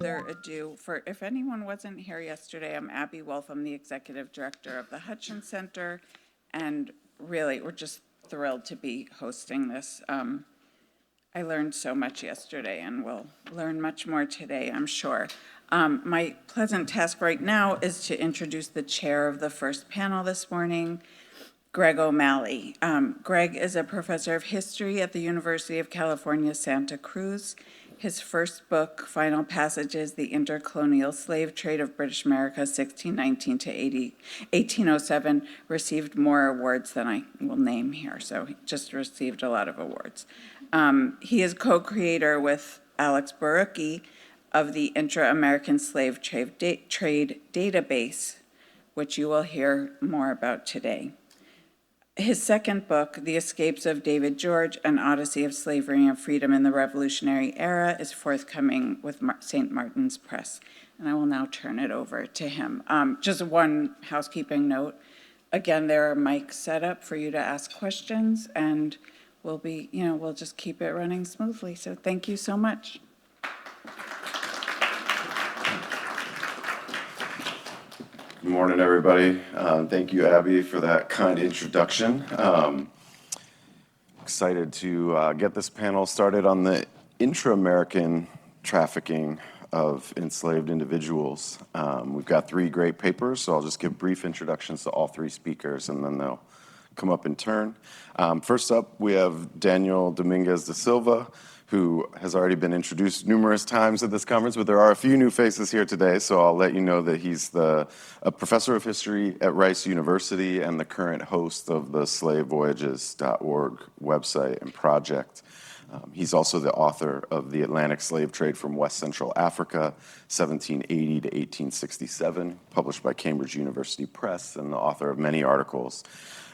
further ado, if anyone wasn't here yesterday, I'm Abby Wolf. I'm the executive director of the Hutchins Center, and really, we're just thrilled to be hosting this. I learned so much yesterday, and we'll learn much more today, I'm sure. My pleasant task right now is to introduce the chair of the first panel this morning, Greg O'Malley. Greg is a professor of history at the University of California, Santa Cruz. His first book, Final Passages, The Intercolonial Slave Trade of British America, 1619 to 1807, received more awards than I will name here, so he just received a lot of awards. He is co-creator with Alex Barucki of the Intra-American Slave Trade Database, which you will hear more about today. His second book, The Escapes of David George, An Odyssey of Slavery and Freedom in the Revolutionary Era, is forthcoming with St. Martin's Press. And I will now turn it over to him. Just one housekeeping note. Again, there are mics set up for you to ask questions, and we'll just keep it running smoothly. So thank you so much. Good morning, everybody. Thank you, Abby, for that kind introduction. Excited to get this panel started on the intra-American trafficking of enslaved individuals. We've got 3 great papers, so I'll just give brief introductions to all 3 speakers, and then they'll come up in turn. First up, we have Daniel Domingues de Silva, who has already been introduced numerous times at this conference, but there are a few new faces here today, so I'll let you know that he's a professor of history at Rice University and the current host of the SlaveVoyages.org website and project. He's also the author of The Atlantic Slave Trade from West Central Africa, 1780 to 1867, published by Cambridge University Press, and the author of many articles.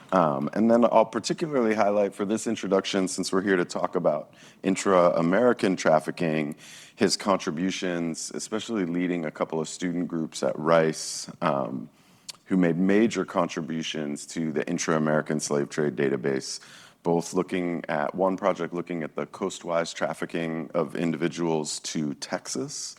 And then I'll particularly highlight for this introduction, since we're here to talk about intra-American trafficking, his contributions, especially leading a couple of student groups at Rice, who made major contributions to the intra-American slave trade database, both looking at one project looking at the coastwise trafficking of individuals to Texas,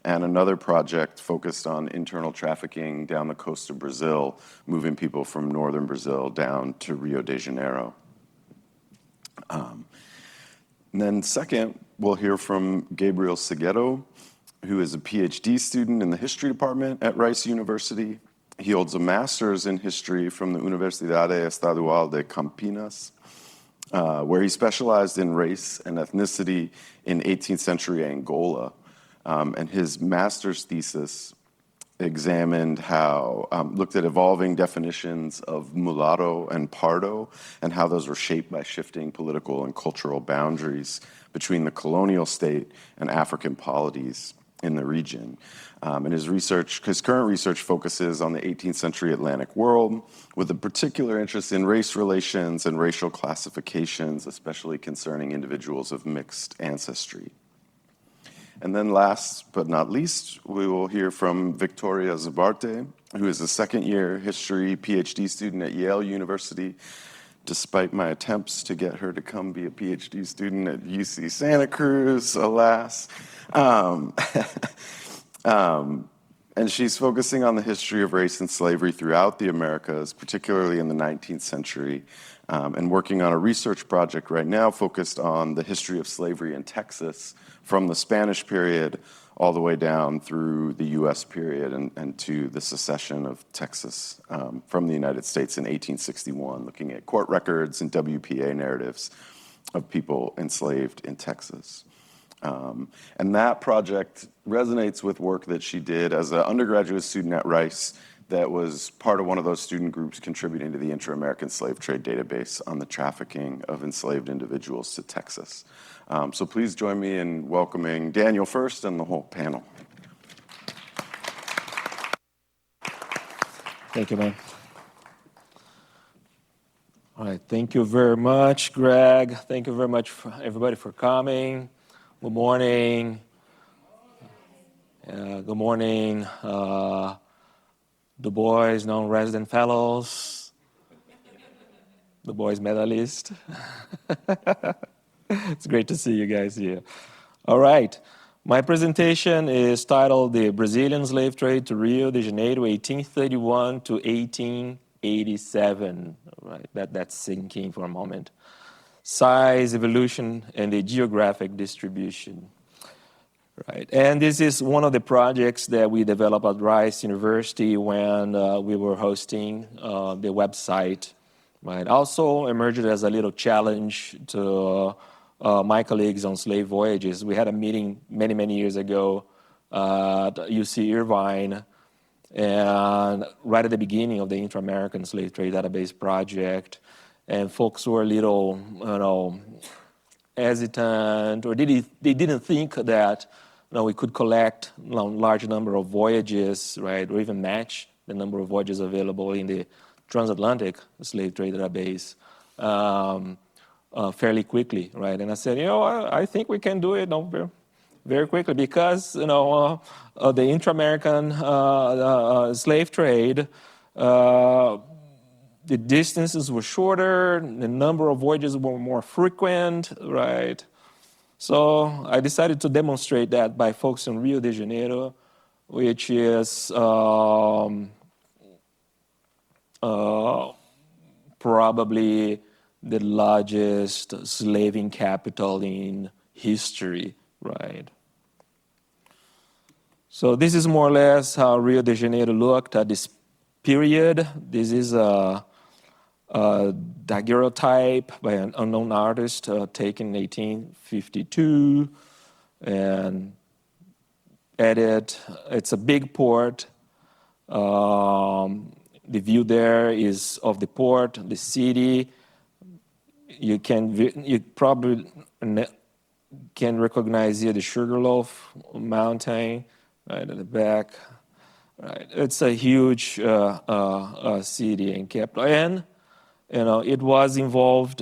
and another project focused on internal trafficking down the coast of Brazil, moving people from northern Brazil down to Rio de Janeiro. And then second, we'll hear from Gabriel Seghetto, who is a PhD student in the history department at Rice University. He holds a master's in history from the Universidade Estadual de Campinas, where he specialized in race and ethnicity in 18th century Angola. And his master's thesis examined looked at evolving definitions of mulatto and pardo and how those were shaped by shifting political and cultural boundaries between the colonial state and African polities in the region. And his current research focuses on the 18th century Atlantic world with a particular interest in race relations and racial classifications, especially concerning individuals of mixed ancestry. And then last but not least, we will hear from Victoria Zabarte, who is a second-year history PhD student at Yale University, despite my attempts to get her to come be a PhD student at UC Santa Cruz, alas. And she's focusing on the history of race and slavery throughout the Americas, particularly in the 19th century, and working on a research project right now focused on the history of slavery in Texas from the Spanish period all the way down through the U.S. period and to the secession of Texas from the United States in 1861, looking at court records and WPA narratives of people enslaved in Texas. And that project resonates with work that she did as an undergraduate student at Rice that was part of one of those student groups contributing to the Inter-American Slave Trade Database on the trafficking of enslaved individuals to Texas. So please join me in welcoming Daniel first and the whole panel. Thank you, man. All right, thank you very much, Greg. Thank you very much, everybody, for coming. Good morning. Good morning, Du Bois non-resident fellows, Du Bois medalists. It's great to see you guys here. All right. My presentation is titled The Brazilian Slave Trade to Rio de Janeiro, 1831 to 1887. Right, that's sinking for a moment. Size, evolution, and the geographic distribution. Right, and this is one of the projects that we developed at Rice University when we were hosting the website. Right, also emerged as a little challenge to my colleagues on SlaveVoyages. We had a meeting many, many years ago at UC Irvine, and right at the beginning of the Inter-American Slave Trade Database project, and folks were a little, hesitant, or they didn't think that we could collect a large number of voyages, right, or even match the number of voyages available in the transatlantic slave trade database fairly quickly, right? And I said, I think we can do it very, very quickly because, the intra-American slave trade, the distances were shorter, the number of voyages were more frequent, right? So I decided to demonstrate that by focusing on Rio de Janeiro, which is probably the largest slaving capital in history, right? So this is more or less how Rio de Janeiro looked at this period. This is a daguerreotype by an unknown artist taken in 1852, and it's a big port. The view there is of the port, the city. You probably can recognize here the Sugarloaf Mountain right at the back. Right, it's a huge city and capital, and it was involved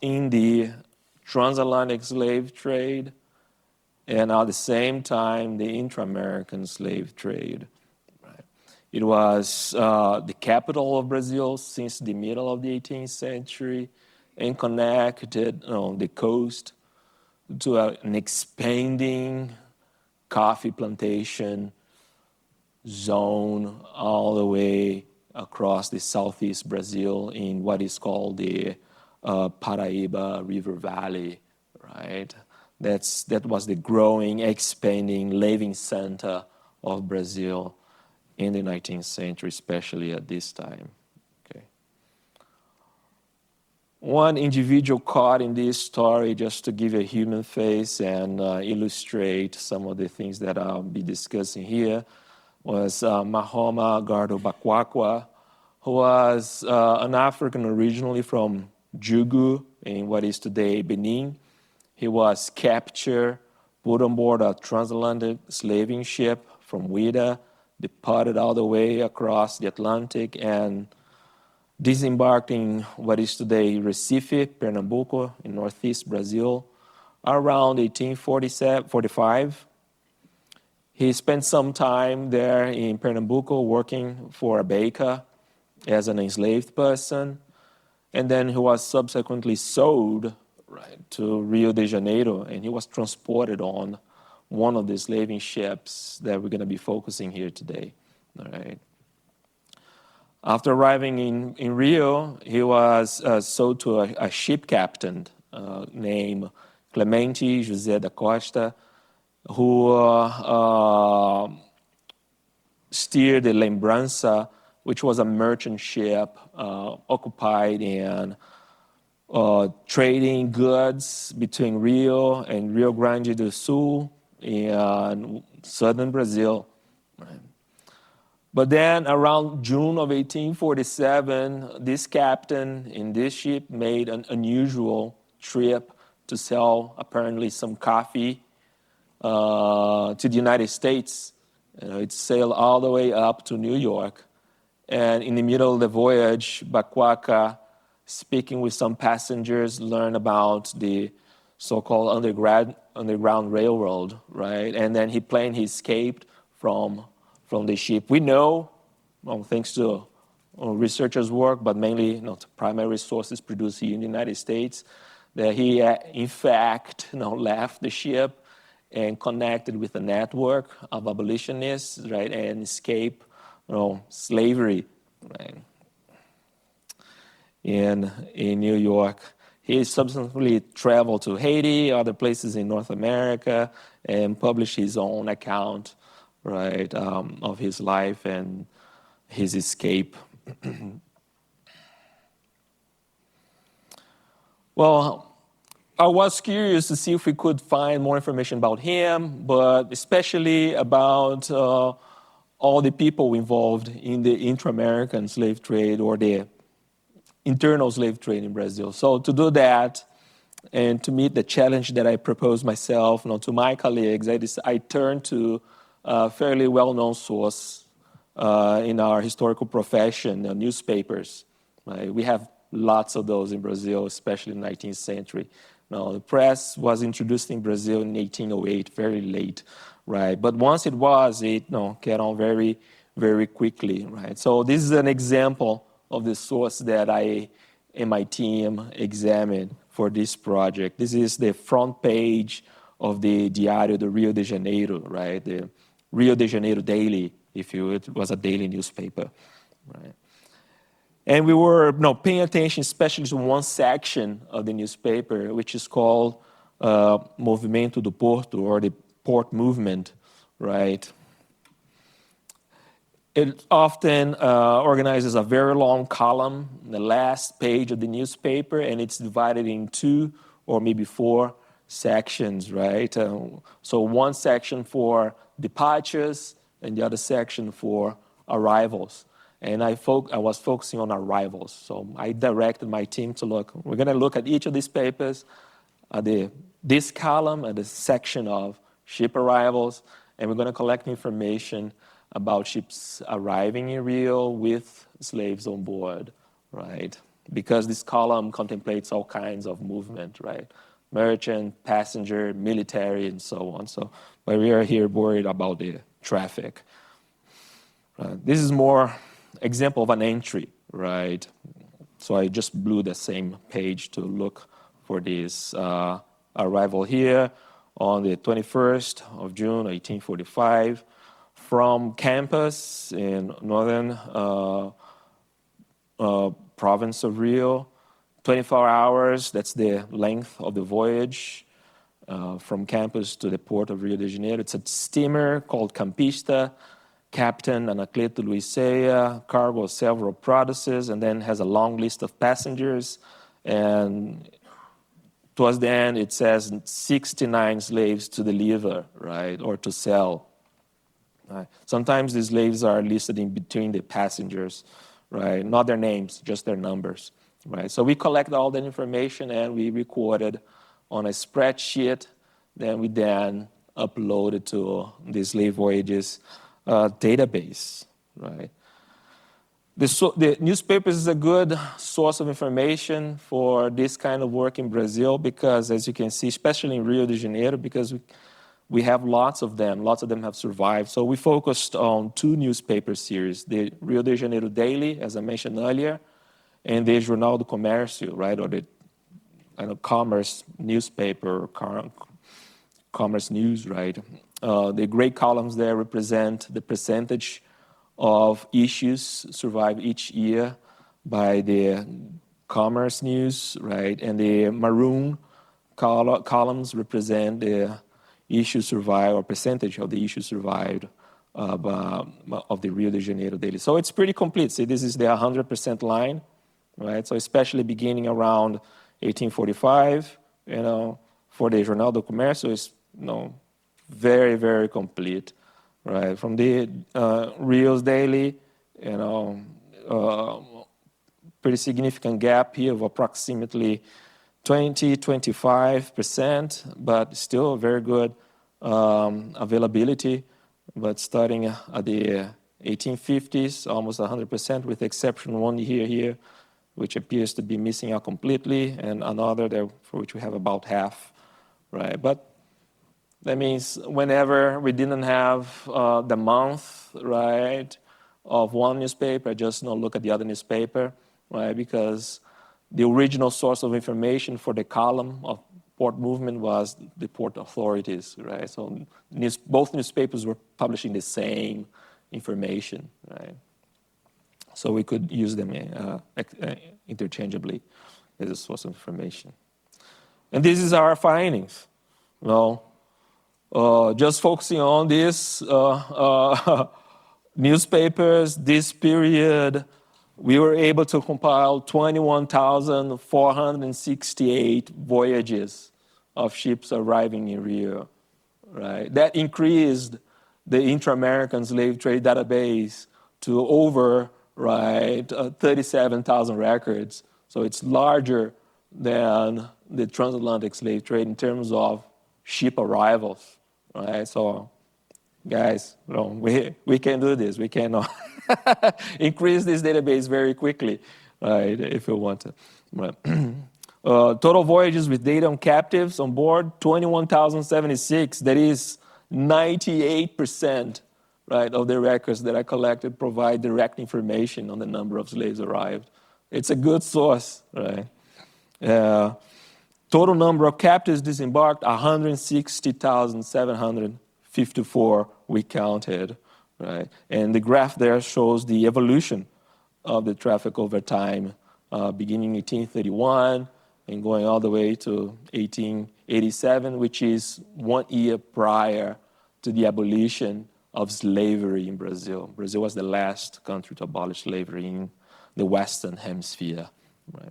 in the transatlantic slave trade, and at the same time the intra-American slave trade. Right. It was the capital of Brazil since the middle of the 18th century, and connected the coast to an expanding coffee plantation zone all the way across the southeast Brazil in what is called the Paraíba River Valley, right? That was the growing, expanding, living center of Brazil in the 19th century, especially at this time. Okay. One individual caught in this story, just to give a human face and illustrate some of the things that I'll be discussing here, was Mahoma Gardo Bakwakwa, who was an African originally from Jugu in what is today Benin. He was captured, put on board a transatlantic slaving ship from Ouida, departed all the way across the Atlantic, and disembarked in what is today Recife, Pernambuco, in northeast Brazil, around 1845. He spent some time there in Pernambuco working for a baker as an enslaved person, and then he was subsequently sold to Rio de Janeiro, and he was transported on one of the slaving ships that we're going to be focusing here today. All right. After arriving in Rio, he was sold to a ship captain named Clemente José da Costa, who steered the Lembrança, which was a merchant ship occupied in trading goods between Rio and Rio Grande do Sul in southern Brazil. Right. But then around June of 1847, this captain in this ship made an unusual trip to sell apparently some coffee to the United States. It sailed all the way up to New York. And in the middle of the voyage, Bakwaka, speaking with some passengers, learned about the so-called underground railroad, right? And then he escaped from the ship. We know, thanks to researchers' work, but mainly primary sources produced here in the United States, that he in fact left the ship and connected with a network of abolitionists, right, and escape, slavery, right, in New York. He subsequently traveled to Haiti, other places in North America, and published his own account, right, of his life and his escape. Well, I was curious to see if we could find more information about him, but especially about all the people involved in the intra-American slave trade or the internal slave trade in Brazil. So to do that, and to meet the challenge that I proposed myself, to my colleagues, I turned to a fairly well-known source in our historical profession, newspapers. Right? We have lots of those in Brazil, especially in the 19th century. The press was introduced in Brazil in 1808, very late, right? But once it was, it get on very, very quickly, right? So this is an example of the source that I and my team examined for this project. This is the front page of the Diário do Rio de Janeiro, right? The Rio de Janeiro Daily, it was a daily newspaper, right? And we were paying attention especially to one section of the newspaper, which is called Movimento do Porto, or the port movement, right? It often organizes a very long column, the last page of the newspaper, and it's divided in 2 or maybe 4 sections, right? So one section for departures and the other section for arrivals. And I was focusing on arrivals. So I directed my team to we're going to look at each of these papers, this column and the section of ship arrivals, and we're going to collect information about ships arriving in Rio with slaves on board, right? Because this column contemplates all kinds of movement, right? Merchant, passenger, military, and so on. But we are here worried about the traffic. This is more example of an entry, right? So I just blew the same page to look for this arrival here on the 21st of June, 1845. From campus in northern province of Rio, 24 hours, that's the length of the voyage from campus to the port of Rio de Janeiro. It's a steamer called Campista, Captain Anacleto Luiseia, cargo of several products, and then has a long list of passengers. And towards the end, it says 69 slaves to deliver, right, or to sell. Right. Sometimes the slaves are listed in between the passengers, right? Not their names, just their numbers, right? So we collect all that information and we recorded on a spreadsheet. Then we upload it to the SlaveVoyages database, right? The newspapers is a good source of information for this kind of work in Brazil because, as you can see, especially in Rio de Janeiro, because we have lots of them have survived. So we focused on 2 newspaper series, the Rio de Janeiro Daily, as I mentioned earlier, and the Jornal do Comércio, right, or the commerce newspaper, commerce news, right? The gray columns there represent the percentage of issues survived each year by the commerce news, right? And the maroon columns represent the issues survived, or percentage of the issues survived of the Rio de Janeiro Daily. So it's pretty complete. See, this is the 100% line, right? So especially beginning around 1845, for the Jornal do Comércio, is very, very complete, right? From the Rio's Daily, pretty significant gap here of approximately 20-25%, but still very good availability. But starting at the 1850s, almost 100%, with the exception one here, which appears to be missing out completely, and another there for which we have about half, right? But that means whenever we didn't have the month, right, of one newspaper, just look at the other newspaper, right? Because the original source of information for the column of port movement was the port authorities, right? So both newspapers were publishing the same information, right? So we could use them interchangeably as a source of information. And this is our findings. Well, just focusing on these newspapers, this period, we were able to compile 21,468 voyages of ships arriving in Rio, right? That increased the intra-American slave trade database to over, right, 37,000 records. So it's larger than the transatlantic slave trade in terms of ship arrivals, right? So, guys, we can do this. We can increase this database very quickly, right, if we want to. Right. Total voyages with data on captives on board, 21,076. That is 98%, right, of the records that I collected provide direct information on the number of slaves arrived. It's a good source, right? Total number of captives disembarked, 160,754 we counted, right? And the graph there shows the evolution of the traffic over time, beginning 1831 and going all the way to 1887, which is 1 year prior to the abolition of slavery in Brazil. Brazil was the last country to abolish slavery in the Western Hemisphere, right?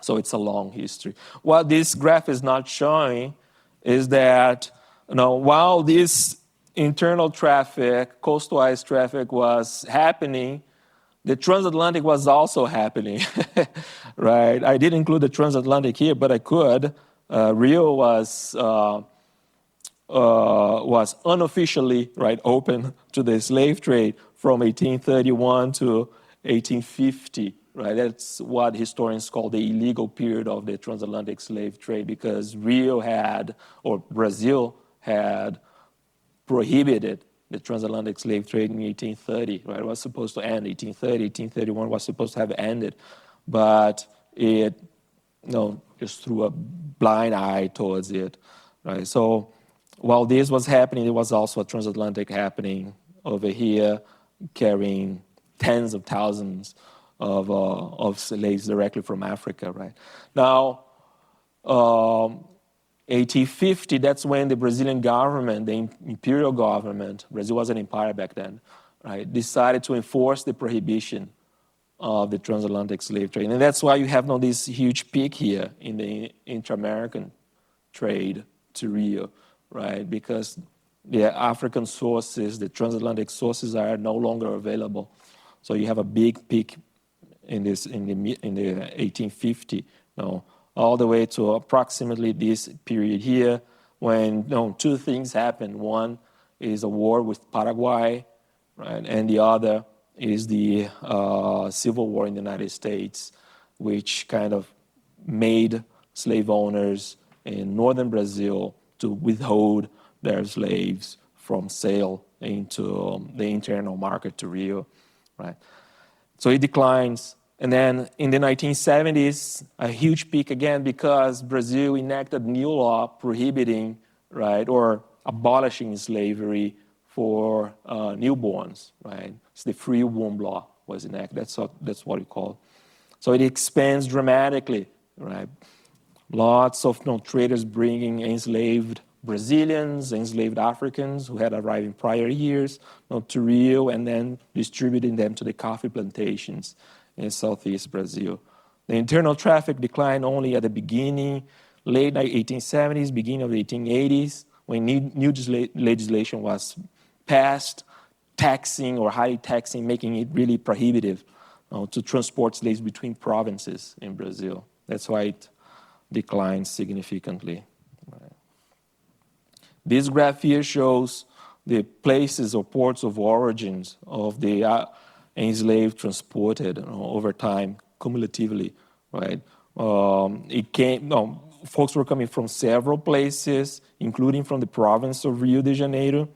So it's a long history. What this graph is not showing is that, while this internal traffic, coastwise traffic was happening, the transatlantic was also happening, right? I didn't include the transatlantic here, but I could. Rio was unofficially, right, open to the slave trade from 1831 to 1850. Right, that's what historians call the illegal period of the transatlantic slave trade, because Brazil had prohibited the transatlantic slave trade in 1830. Right, it was supposed to end 1830, 1831 was supposed to have ended, but it, just threw a blind eye towards it. Right, so while this was happening, there was also a transatlantic happening over here, carrying tens of thousands of slaves directly from Africa, right? Now, 1850, that's when the Brazilian government, the imperial government, Brazil was an empire back then, right, decided to enforce the prohibition of the transatlantic slave trade. And that's why you have now this huge peak here in the inter-American trade to Rio, right? Because the African sources, the transatlantic sources are no longer available. So you have a big peak in the 1850, all the way to approximately this period here, when two things happened. One is a war with Paraguay, right, and the other is the Civil War in the United States, which kind of made slave owners in northern Brazil to withhold their slaves from sale into the internal market to Rio, right? So it declines. And then in the 1970s, a huge peak again, because Brazil enacted new law prohibiting, right, or abolishing slavery for newborns, right? It's the free womb law was enacted. That's what we call it. So it expands dramatically, right? Lots of traders bringing enslaved Brazilians, enslaved Africans who had arrived in prior years to Rio, and then distributing them to the coffee plantations in southeast Brazil. The internal traffic declined only at the beginning, late 1870s, beginning of the 1880s, when new legislation was passed, taxing or highly taxing, making it really prohibitive to transport slaves between provinces in Brazil. That's why it declined significantly. Right. This graph here shows the places or ports of origins of the enslaved transported over time, cumulatively, right? Folks were coming from several places, including from the province of Rio de Janeiro,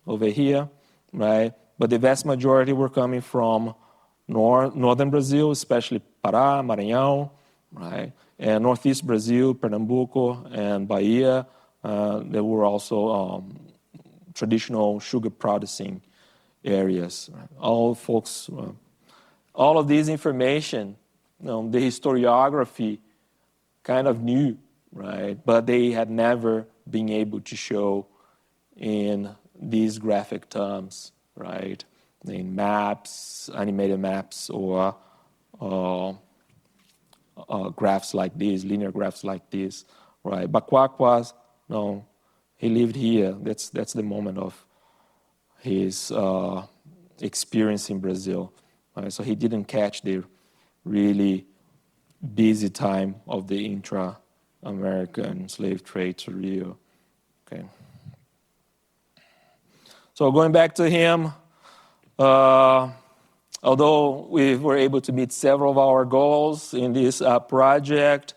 over here, right? But the vast majority were coming from northern Brazil, especially Pará, Maranhão, right? And Northeast Brazil, Pernambuco, and Bahia, there were also traditional sugar producing areas. All folks, all of this information, the historiography kind of knew, right? But they had never been able to show in these graphic terms, right? In maps, animated maps, or graphs like this, linear graphs like this, right? Bakwakwas, no, he lived here. That's the moment of his experience in Brazil. Right? So he didn't catch the really busy time of the intra-American slave trade to Rio. Okay. So going back to him, although we were able to meet several of our goals in this project,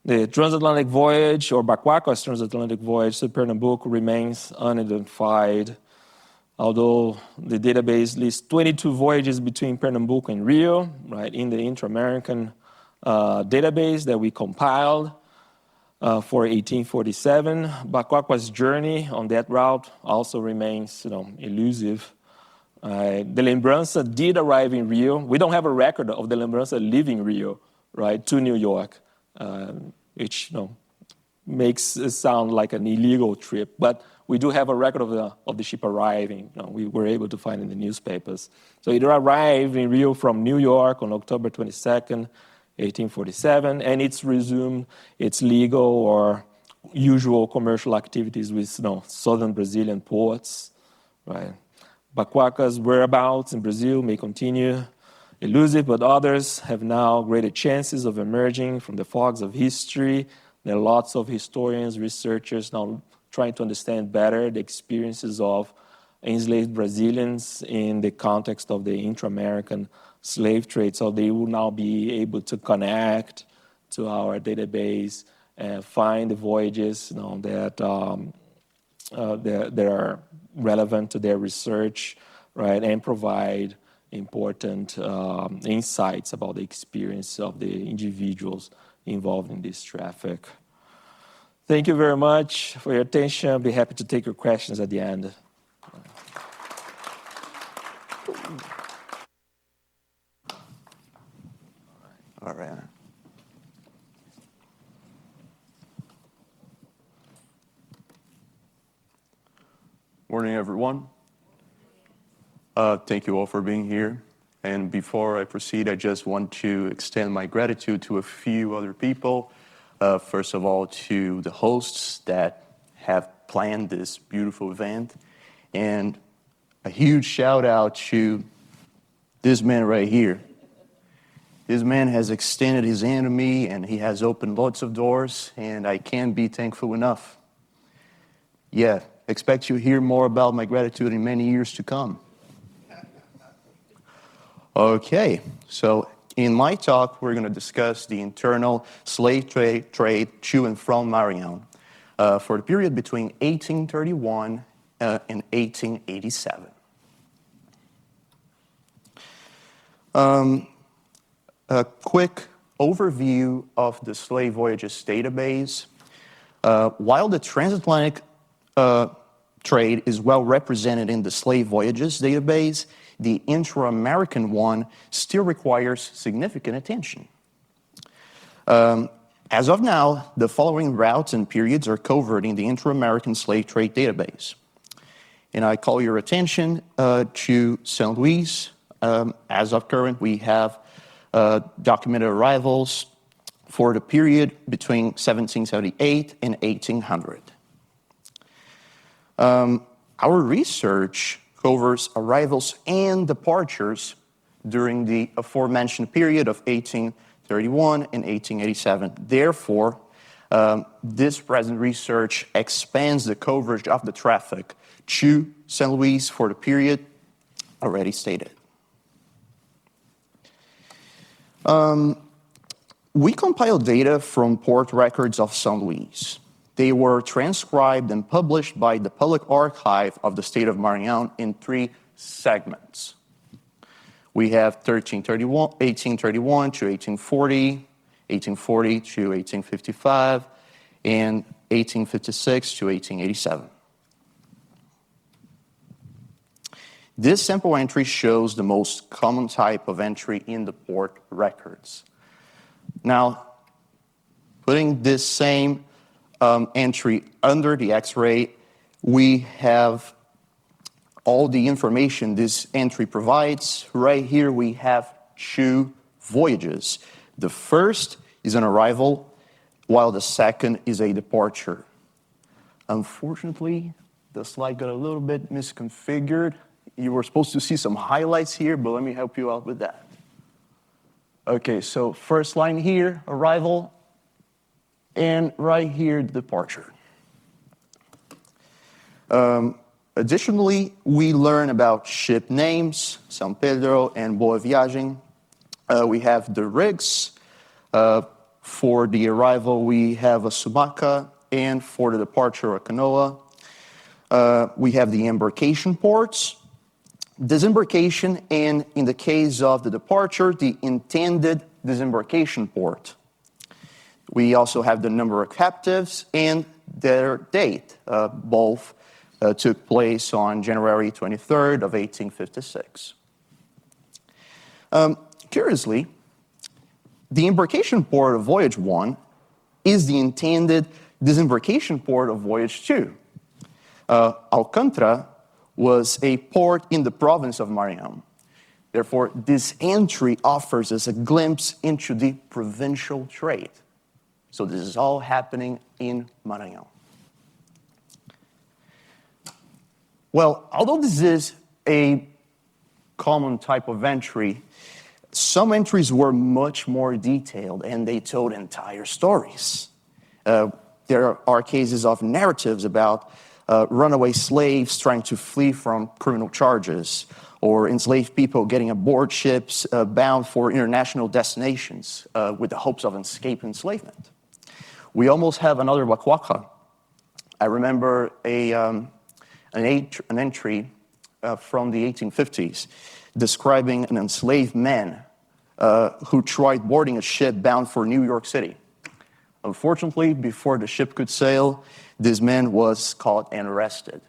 the transatlantic voyage, or Bakwakwa's transatlantic voyage to Pernambuco, remains unidentified. Although the database lists 22 voyages between Pernambuco and Rio, right, in the Inter-American database that we compiled for 1847. Bakwakwa's journey on that route also remains, elusive. The Lembrança did arrive in Rio. We don't have a record of the Lembrança leaving Rio, right, to New York, which makes it sound like an illegal trip. But we do have a record of the ship arriving. We were able to find in the newspapers. So it arrived in Rio from New York on October 22nd, 1847, and it's resumed its legal or usual commercial activities with southern Brazilian ports, right? Bakwakwa's whereabouts in Brazil may continue elusive, but others have now greater chances of emerging from the fogs of history. There are lots of historians, researchers now trying to understand better the experiences of enslaved Brazilians in the context of the intra-American slave trade. So they will now be able to connect to our database and find the voyages that are relevant to their research, right, and provide important insights about the experience of the individuals involved in this traffic. Thank you very much for your attention. I'll be happy to take your questions at the end. All right. Morning, everyone. Thank you all for being here. And before I proceed, I just want to extend my gratitude to a few other people. First of all, to the hosts that have planned this beautiful event. And a huge shout out to this man right here. This man has extended his hand to me, and he has opened lots of doors, and I can't be thankful enough. Yeah, expect to hear more about my gratitude in many years to come. Okay, so in my talk, we're going to discuss the internal slave trade to and from Maranhão for the period between 1831 and 1887. A quick overview of the SlaveVoyages database. While the transatlantic trade is well represented in the SlaveVoyages database, the intra-American one still requires significant attention. As of now, the following routes and periods are covered in the intra-American slave trade database. And I call your attention to St. Louis. As of current, we have documented arrivals for the period between 1778 and 1800. Our research covers arrivals and departures during the aforementioned period of 1831 and 1887. Therefore, this present research expands the coverage of the traffic to St. Louis for the period already stated. We compiled data from port records of St. Louis. They were transcribed and published by the Public Archive of the State of Maranhão in 3 segments. We have 1831 to 1840, 1840 to 1855, and 1856 to 1887. This sample entry shows the most common type of entry in the port records. Now, putting this same entry under the X-ray, we have all the information this entry provides. Right here we have 2 voyages. The first is an arrival, while the second is a departure. Unfortunately, the slide got a little bit misconfigured. You were supposed to see some highlights here, but let me help you out with that. Okay, so first line here, arrival, and right here, departure. Additionally, we learn about ship names, San Pedro and Boa Viagem. We have the rigs. For the arrival, we have a Sumaca, and for the departure, a canoa. We have the embarkation ports, disembarkation, and in the case of the departure, the intended disembarkation port. We also have the number of captives and their date. Both took place on January 23rd of 1856. Curiously, the embarkation port of Voyage 1 is the intended disembarkation port of Voyage 2. Alcântara was a port in the province of Maranhão. Therefore, this entry offers us a glimpse into the provincial trade. So this is all happening in Maranhão. Well, although this is a common type of entry, some entries were much more detailed and they told entire stories. There are cases of narratives about runaway slaves trying to flee from criminal charges, or enslaved people getting aboard ships bound for international destinations with the hopes of escape enslavement. We almost have another Waka. I remember an entry from the 1850s describing an enslaved man who tried boarding a ship bound for New York City. Unfortunately, before the ship could sail, this man was caught and arrested.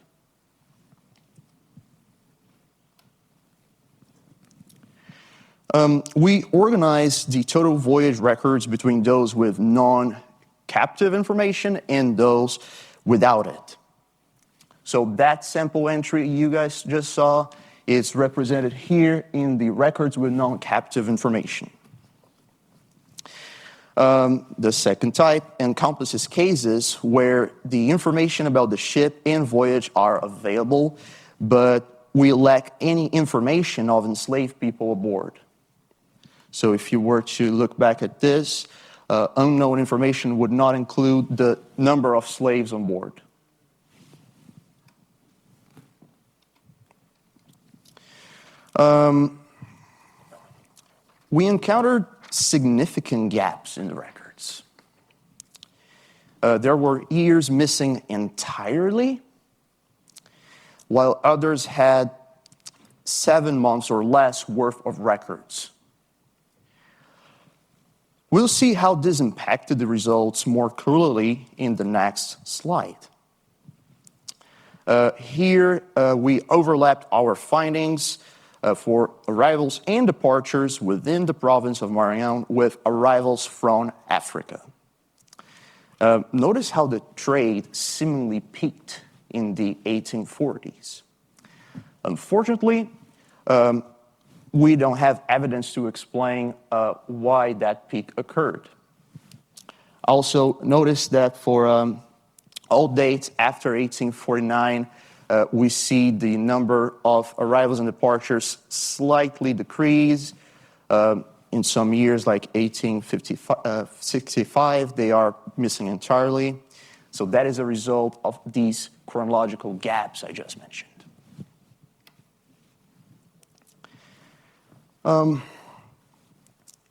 We organized the total voyage records between those with non-captive information and those without it. So that sample entry you guys just saw is represented here in the records with non-captive information. The second type encompasses cases where the information about the ship and voyage are available, but we lack any information of enslaved people aboard. So if you were to look back at this, unknown information would not include the number of slaves on board. We encountered significant gaps in the records. There were years missing entirely, while others had 7 months or less worth of records. We'll see how this impacted the results more clearly in the next slide. Here, we overlapped our findings for arrivals and departures within the province of Maranhão with arrivals from Africa. Notice how the trade seemingly peaked in the 1840s. Unfortunately, we don't have evidence to explain why that peak occurred. Also, notice that for all dates after 1849, we see the number of arrivals and departures slightly decrease. In some years, like 1865, they are missing entirely. So that is a result of these chronological gaps I just mentioned.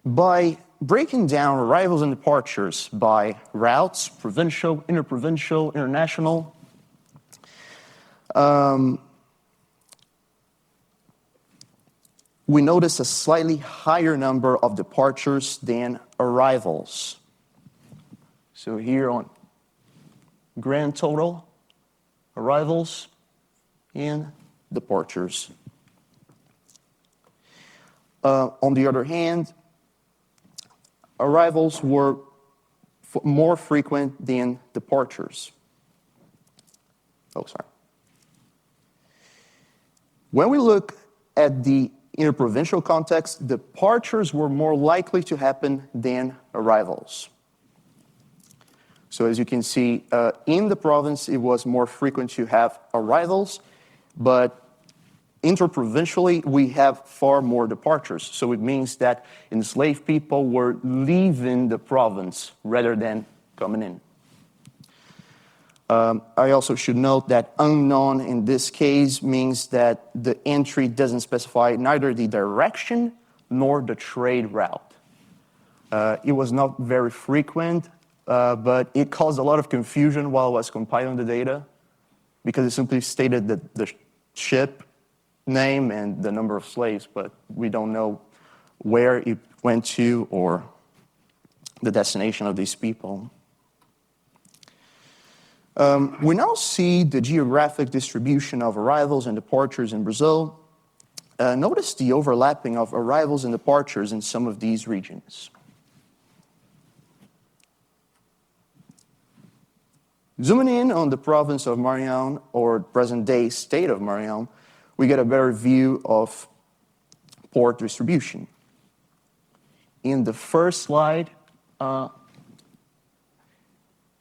By breaking down arrivals and departures by routes, provincial, interprovincial, international, we notice a slightly higher number of departures than arrivals. So here on grand total, arrivals and departures. On the other hand, arrivals were more frequent than departures. Oh, sorry. When we look at the interprovincial context, departures were more likely to happen than arrivals. So as you can see, in the province, it was more frequent to have arrivals, but interprovincially, we have far more departures. So it means that enslaved people were leaving the province rather than coming in. I also should note that unknown in this case means that the entry doesn't specify neither the direction nor the trade route. It was not very frequent, but it caused a lot of confusion while I was compiling the data because it simply stated that the ship name and the number of slaves, but we don't know where it went to or the destination of these people. We now see the geographic distribution of arrivals and departures in Brazil. Notice the overlapping of arrivals and departures in some of these regions. Zooming in on the province of Maranhão, or present-day state of Maranhão, we get a better view of port distribution. In the first slide,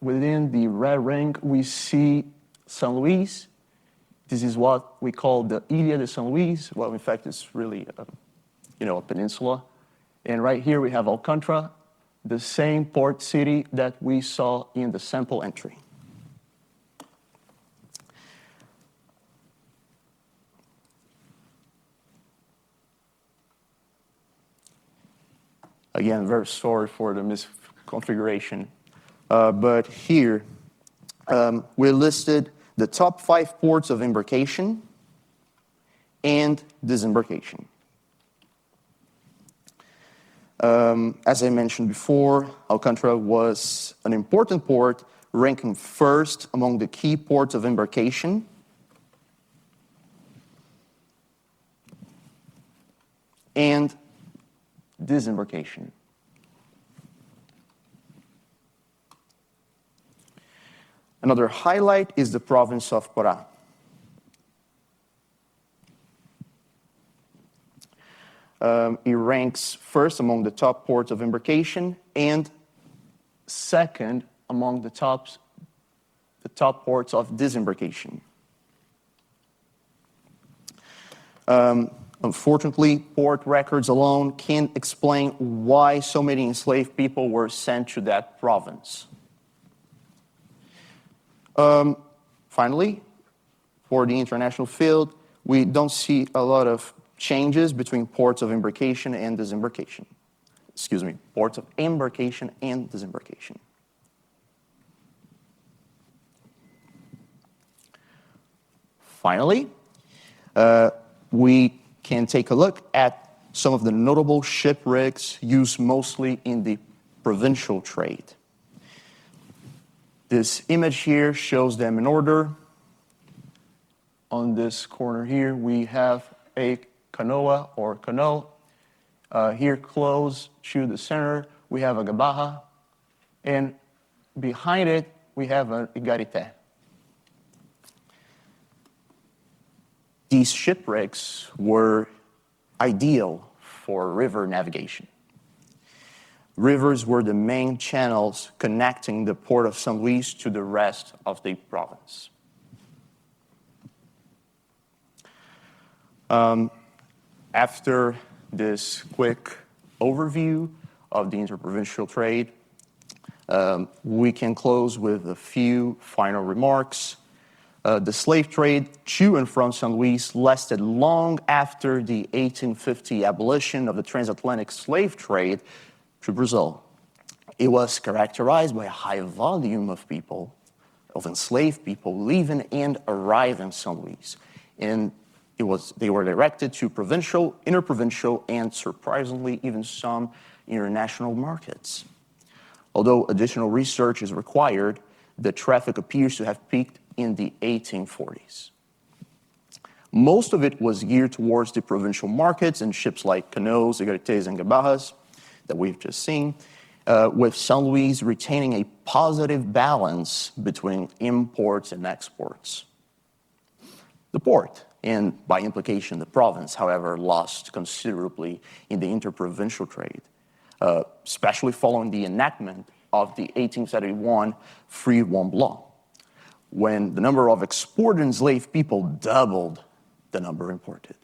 within the red ring, we see São Luís. This is what we call the Ilha de São Luís. Well, in fact, it's really a peninsula. And right here we have Alcântara, the same port city that we saw in the sample entry. Again, very sorry for the misconfiguration. But here, we listed the top 5 ports of embarkation and disembarkation. As I mentioned before, Alcântara was an important port, ranking first among the key ports of embarkation. And disembarkation. Another highlight is the province of Pará. It ranks first among the top ports of embarkation and second among the top ports of disembarkation. Unfortunately, port records alone can't explain why so many enslaved people were sent to that province. Finally, for the international field, we don't see a lot of changes between ports of embarkation and disembarkation. Excuse me, ports of embarkation and disembarkation. Finally, we can take a look at some of the notable shipwrecks used mostly in the provincial trade. This image here shows them in order. On this corner here, we have a canoa or canoe. Here close to the center, we have a gabarra. And behind it, we have an igarité. These shipwrecks were ideal for river navigation. Rivers were the main channels connecting the port of São Luís to the rest of the province. After this quick overview of the interprovincial trade, we can close with a few final remarks. The slave trade to and from São Luís lasted long after the 1850 abolition of the transatlantic slave trade to Brazil. It was characterized by a high volume of people, of enslaved people, leaving and arriving in São Luís. And they were directed to provincial, interprovincial, and surprisingly, even some international markets. Although additional research is required, the traffic appears to have peaked in the 1840s. Most of it was geared towards the provincial markets and ships like canoes, Seghettos, and Gabarras that we've just seen, with St. Louis retaining a positive balance between imports and exports. The port, and by implication the province, however, lost considerably in the interprovincial trade, especially following the enactment of the 1871 Free One Law, when the number of exported enslaved people doubled the number imported.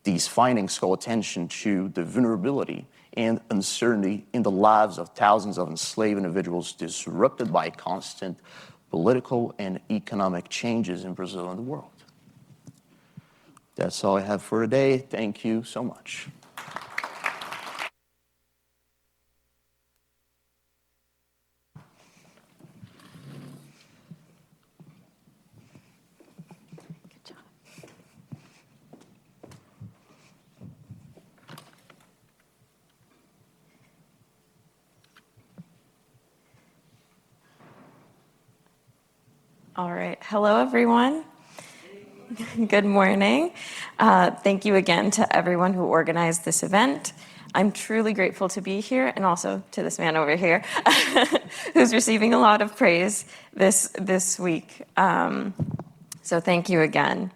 These findings call attention to the vulnerability and uncertainty in the lives of thousands of enslaved individuals disrupted by constant political and economic changes in Brazil and the world. That's all I have for today. Thank you so much. All right. Hello, everyone. Good morning. Thank you again to everyone who organized this event. I'm truly grateful to be here, and also to this man over here who's receiving a lot of praise this week. So thank you again.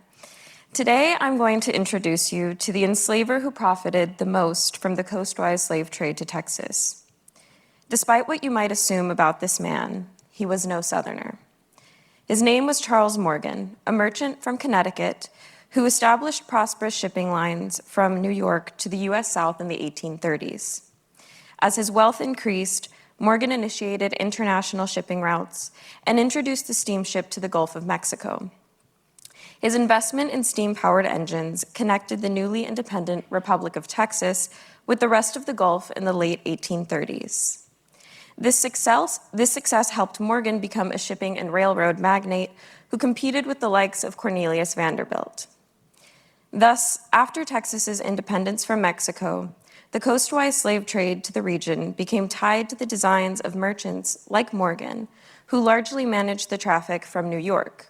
Today, I'm going to introduce you to the enslaver who profited the most from the coastwise slave trade to Texas. Despite what you might assume about this man, he was no Southerner. His name was Charles Morgan, a merchant from Connecticut who established prosperous shipping lines from New York to the U.S. South in the 1830s. As his wealth increased, Morgan initiated international shipping routes and introduced the steamship to the Gulf of Mexico. His investment in steam-powered engines connected the newly independent Republic of Texas with the rest of the Gulf in the late 1830s. This success helped Morgan become a shipping and railroad magnate who competed with the likes of Cornelius Vanderbilt. Thus, after Texas's independence from Mexico, the coastwise slave trade to the region became tied to the designs of merchants like Morgan, who largely managed the traffic from New York.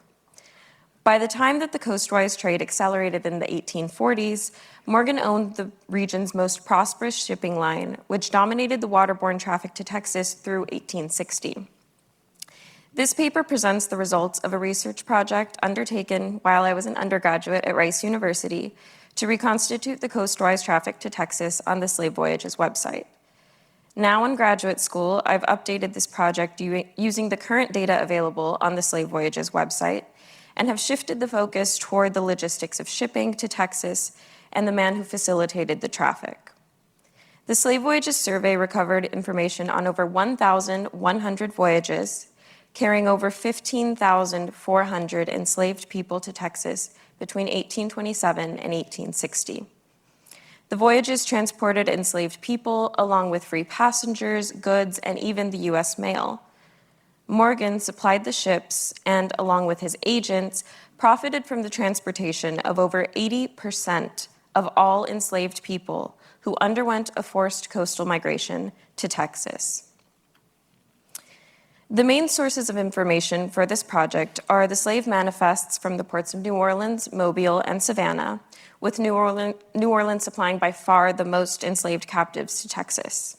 By the time that the coastwise trade accelerated in the 1840s, Morgan owned the region's most prosperous shipping line, which dominated the waterborne traffic to Texas through 1860. This paper presents the results of a research project undertaken while I was an undergraduate at Rice University to reconstitute the coastwise traffic to Texas on the SlaveVoyages website. Now in graduate school, I've updated this project using the current data available on the SlaveVoyages website and have shifted the focus toward the logistics of shipping to Texas and the man who facilitated the traffic. The SlaveVoyages survey recovered information on over 1,100 voyages, carrying over 15,400 enslaved people to Texas between 1827 and 1860. The voyages transported enslaved people along with free passengers, goods, and even the U.S. mail. Morgan supplied the ships and, along with his agents, profited from the transportation of over 80% of all enslaved people who underwent a forced coastal migration to Texas. The main sources of information for this project are the slave manifests from the ports of New Orleans, Mobile, and Savannah, with New Orleans supplying by far the most enslaved captives to Texas.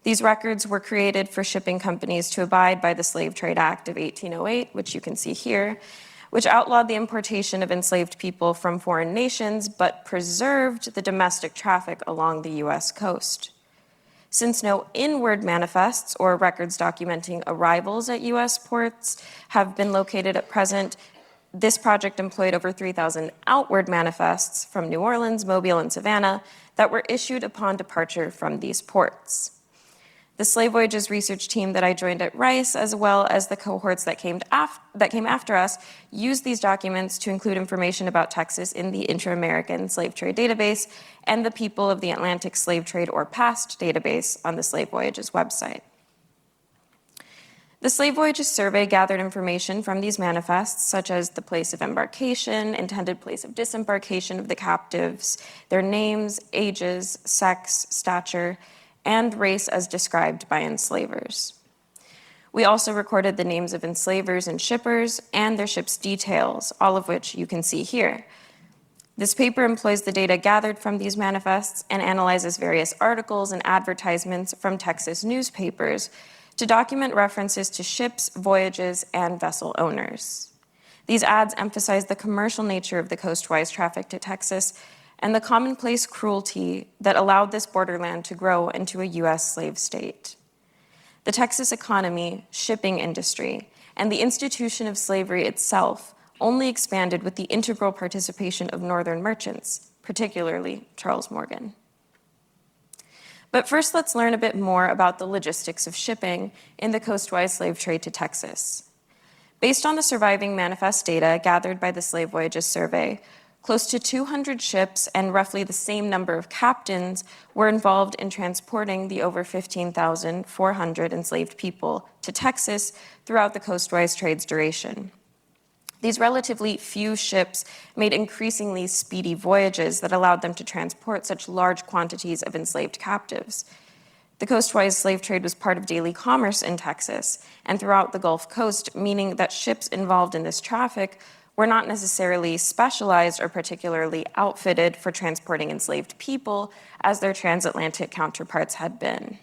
These records were created for shipping companies to abide by the Slave Trade Act of 1808, which you can see here, which outlawed the importation of enslaved people from foreign nations, but preserved the domestic traffic along the U.S. coast. Since no inward manifests or records documenting arrivals at U.S. ports have been located at present, this project employed over 3,000 outward manifests from New Orleans, Mobile, and Savannah that were issued upon departure from these ports. The SlaveVoyages research team that I joined at Rice, as well as the cohorts that came after us, used these documents to include information about Texas in the Inter-American Slave Trade Database and the People of the Atlantic Slave Trade or PAST database on the SlaveVoyages website. The The Slave Voyages survey gathered information from these manifests, such as the place of embarkation, intended place of disembarkation of the captives, their names, ages, sex, stature, and race as described by enslavers. We also recorded the names of enslavers and shippers and their ship's details, all of which you can see here. This paper employs the data gathered from these manifests and analyzes various articles and advertisements from Texas newspapers to document references to ships, voyages, and vessel owners. These ads emphasize the commercial nature of the coastwise traffic to Texas and the commonplace cruelty that allowed this borderland to grow into a U.S. slave state. The Texas economy, shipping industry, and the institution of slavery itself only expanded with the integral participation of Northern merchants, particularly Charles Morgan. But first, let's learn a bit more about the logistics of shipping in the coastwise slave trade to Texas. Based on the surviving manifest data gathered by the Slave Voyages survey, close to 200 ships and roughly the same number of captains were involved in transporting the over 15,400 enslaved people to Texas throughout the coastwise trade's duration. These relatively few ships made increasingly speedy voyages that allowed them to transport such large quantities of enslaved captives. The coastwise slave trade was part of daily commerce in Texas and throughout the Gulf Coast, meaning that ships involved in this traffic were not necessarily specialized or particularly outfitted for transporting enslaved people as their transatlantic counterparts had been.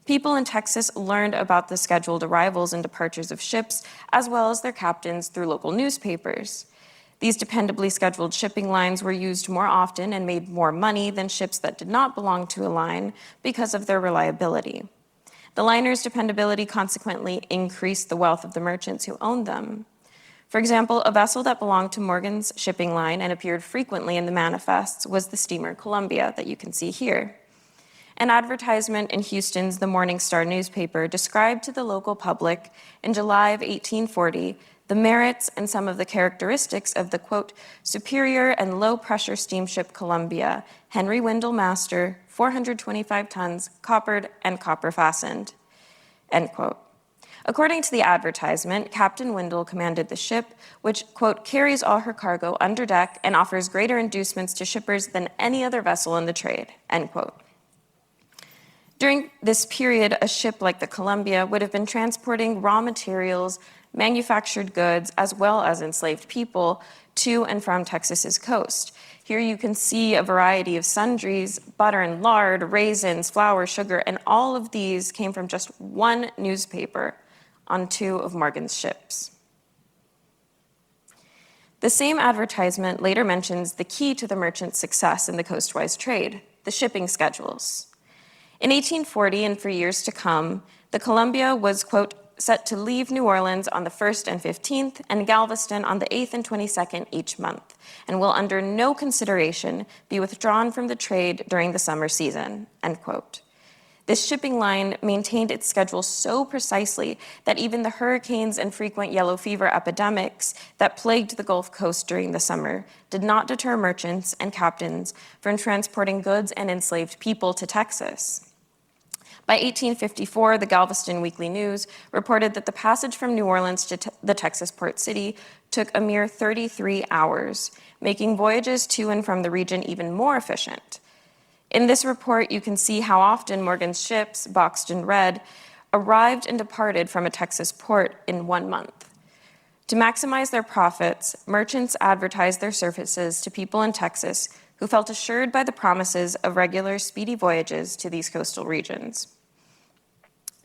People in Texas learned about the scheduled arrivals and departures of ships, as well as their captains, through local newspapers. These dependably scheduled shipping lines were used more often and made more money than ships that did not belong to a line because of their reliability. The liners' dependability consequently increased the wealth of the merchants who owned them. For example, a vessel that belonged to Morgan's shipping line and appeared frequently in the manifests was the steamer Columbia that you can see here. An advertisement in Houston's The Morning Star newspaper described to the local public in July of 1840 the merits and some of the characteristics of the, quote, superior and low-pressure steamship Columbia, Henry Wendell Master, 425 tons, coppered and copper-fastened, end quote. According to the advertisement, Captain Wendell commanded the ship, which, quote, carries all her cargo under deck and offers greater inducements to shippers than any other vessel in the trade, end quote. During this period, a ship like the Columbia would have been transporting raw materials, manufactured goods, as well as enslaved people to and from Texas's coast. Here you can see a variety of sundries, butter and lard, raisins, flour, sugar, and all of these came from just one newspaper on 2 of Morgan's ships. The same advertisement later mentions the key to the merchant's success in the coastwise trade, the shipping schedules. In 1840 and for years to come, the Columbia was, quote, set to leave New Orleans on the 1st and 15th and Galveston on the 8th and 22nd each month, and will under no consideration be withdrawn from the trade during the summer season, end quote. This shipping line maintained its schedule so precisely that even the hurricanes and frequent yellow fever epidemics that plagued the Gulf Coast during the summer did not deter merchants and captains from transporting goods and enslaved people to Texas. By 1854, the Galveston Weekly News reported that the passage from New Orleans to the Texas port city took a mere 33 hours, making voyages to and from the region even more efficient. In this report, you can see how often Morgan's ships, boxed in red, arrived and departed from a Texas port in 1 month. To maximize their profits, merchants advertised their services to people in Texas who felt assured by the promises of regular, speedy voyages to these coastal regions.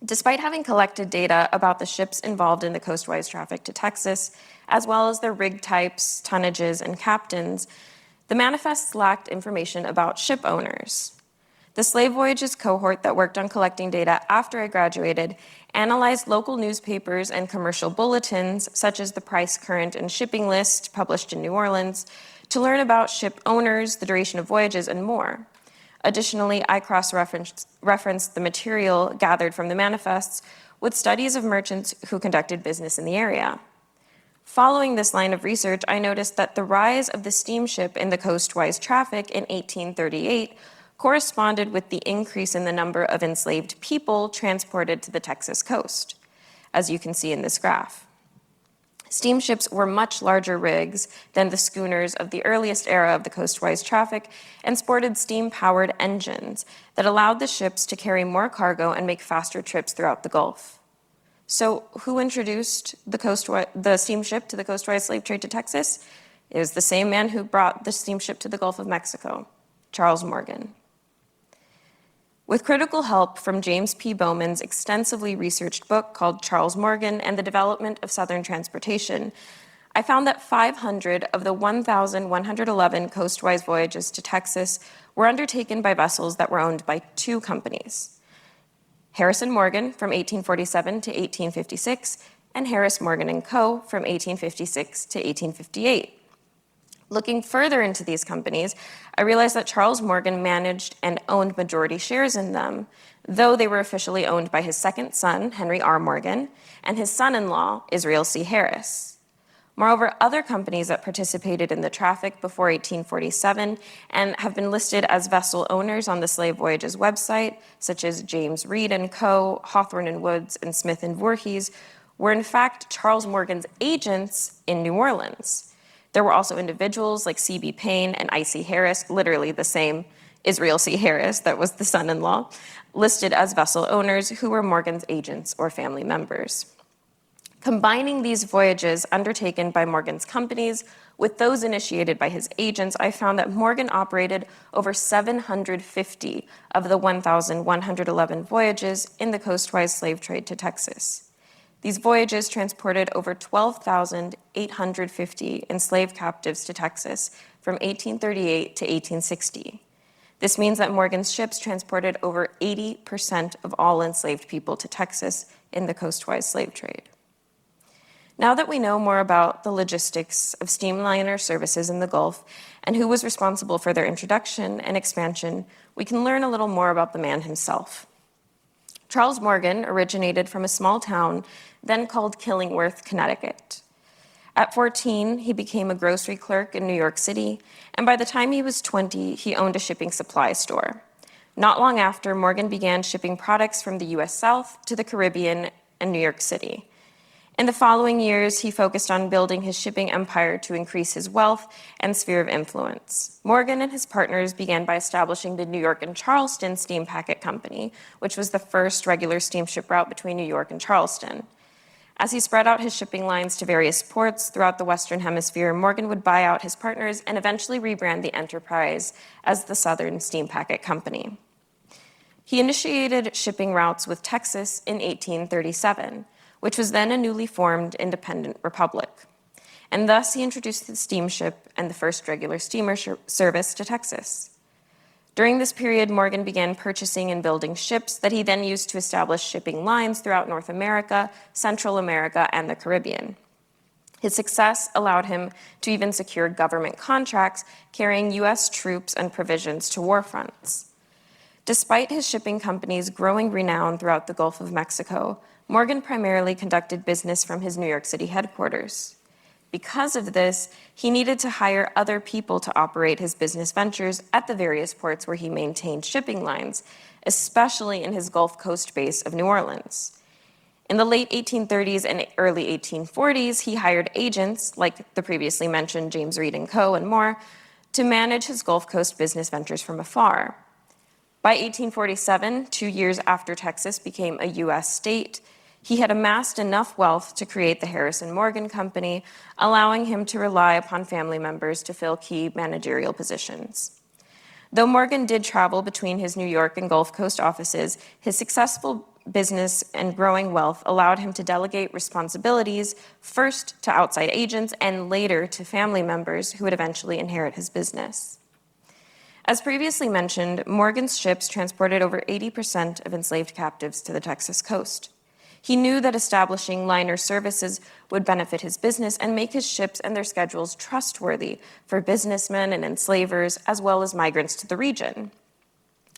Despite having collected data about the ships involved in the coastwise traffic to Texas, as well as their rig types, tonnages, and captains, the manifests lacked information about ship owners. The Slave Voyages cohort that worked on collecting data after I graduated analyzed local newspapers and commercial bulletins, such as the Price, Current, and Shipping List published in New Orleans, to learn about ship owners, the duration of voyages, and more. Additionally, I cross-referenced the material gathered from the manifests with studies of merchants who conducted business in the area. Following this line of research, I noticed that the rise of the steamship in the coastwise traffic in 1838 corresponded with the increase in the number of enslaved people transported to the Texas coast. as you can see in this graph. Steamships were much larger rigs than the schooners of the earliest era of the coastwise traffic and sported steam-powered engines that allowed the ships to carry more cargo and make faster trips throughout the Gulf. So who introduced the steamship to the coastwise slave trade to Texas? It was the same man who brought the steamship to the Gulf of Mexico, Charles Morgan. With critical help from James P. Bowman's extensively researched book called Charles Morgan and the Development of Southern Transportation, I found that 500 of the 1,111 coastwise voyages to Texas were undertaken by vessels that were owned by two companies: Harrison Morgan from 1847 to 1856, and Harris Morgan & Co. from 1856 to 1858. Looking further into these companies, I realized that Charles Morgan managed and owned majority shares in them, though they were officially owned by his second son, Henry R. Morgan, and his son-in-law, Israel C. Harris. Moreover, other companies that participated in the traffic before 1847 and have been listed as vessel owners on the SlaveVoyages website, such as James Reed & Co., Hawthorne & Woods, and Smith & Voorhees, were in fact Charles Morgan's agents in New Orleans. There were also individuals like C.B. Payne and I.C. Harris, literally the same Israel C. Harris that was the son-in-law, listed as vessel owners who were Morgan's agents or family members. Combining these voyages undertaken by Morgan's companies with those initiated by his agents, I found that Morgan operated over 750 of the 1,111 voyages in the coastwise slave trade to Texas. These voyages transported over 12,850 enslaved captives to Texas from 1838 to 1860. This means that Morgan's ships transported over 80% of all enslaved people to Texas in the coastwise slave trade. Now that we know more about the logistics of steamliner services in the Gulf and who was responsible for their introduction and expansion, we can learn a little more about the man himself. Charles Morgan originated from a small town then called Killingworth, Connecticut. At 14, he became a grocery clerk in New York City, and by the time he was 20, he owned a shipping supply store. Not long after, Morgan began shipping products from the U.S. South to the Caribbean and New York City. In the following years, he focused on building his shipping empire to increase his wealth and sphere of influence. Morgan and his partners began by establishing the New York and Charleston Steam Packet Company, which was the first regular steamship route between New York and Charleston. As he spread out his shipping lines to various ports throughout the Western Hemisphere, Morgan would buy out his partners and eventually rebrand the enterprise as the Southern Steam Packet Company. He initiated shipping routes with Texas in 1837, which was then a newly formed independent republic. And thus he introduced the steamship and the first regular steamer service to Texas. During this period, Morgan began purchasing and building ships that he then used to establish shipping lines throughout North America, Central America, and the Caribbean. His success allowed him to even secure government contracts carrying U.S. troops and provisions to war fronts. Despite his shipping company's growing renown throughout the Gulf of Mexico, Morgan primarily conducted business from his New York City headquarters. Because of this, he needed to hire other people to operate his business ventures at the various ports where he maintained shipping lines, especially in his Gulf Coast base of New Orleans. In the late 1830s and early 1840s, he hired agents, like the previously mentioned James Reed & Co. and more, to manage his Gulf Coast business ventures from afar. By 1847, 2 years after Texas became a U.S. state, he had amassed enough wealth to create the Harrison Morgan Company, allowing him to rely upon family members to fill key managerial positions. Though Morgan did travel between his New York and Gulf Coast offices, his successful business and growing wealth allowed him to delegate responsibilities first to outside agents and later to family members who would eventually inherit his business. As previously mentioned, Morgan's ships transported over 80% of enslaved captives to the Texas coast. He knew that establishing liner services would benefit his business and make his ships and their schedules trustworthy for businessmen and enslavers, as well as migrants to the region.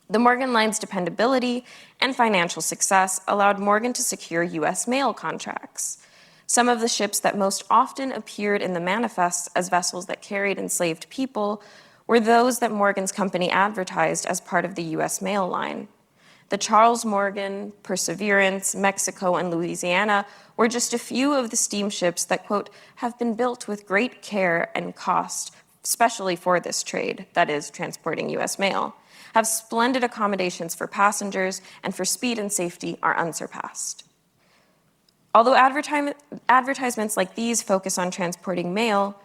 The Morgan Line's dependability and financial success allowed Morgan to secure U.S. mail contracts. Some of the ships that most often appeared in the manifests as vessels that carried enslaved people were those that Morgan's company advertised as part of the U.S. mail line. the Charles Morgan, Perseverance, Mexico, and Louisiana were just a few of the steamships that, quote, have been built with great care and cost, especially for this trade, that is, transporting U.S. mail, have splendid accommodations for passengers, and for speed and safety are unsurpassed. Although advertisements like these focus on transporting mail,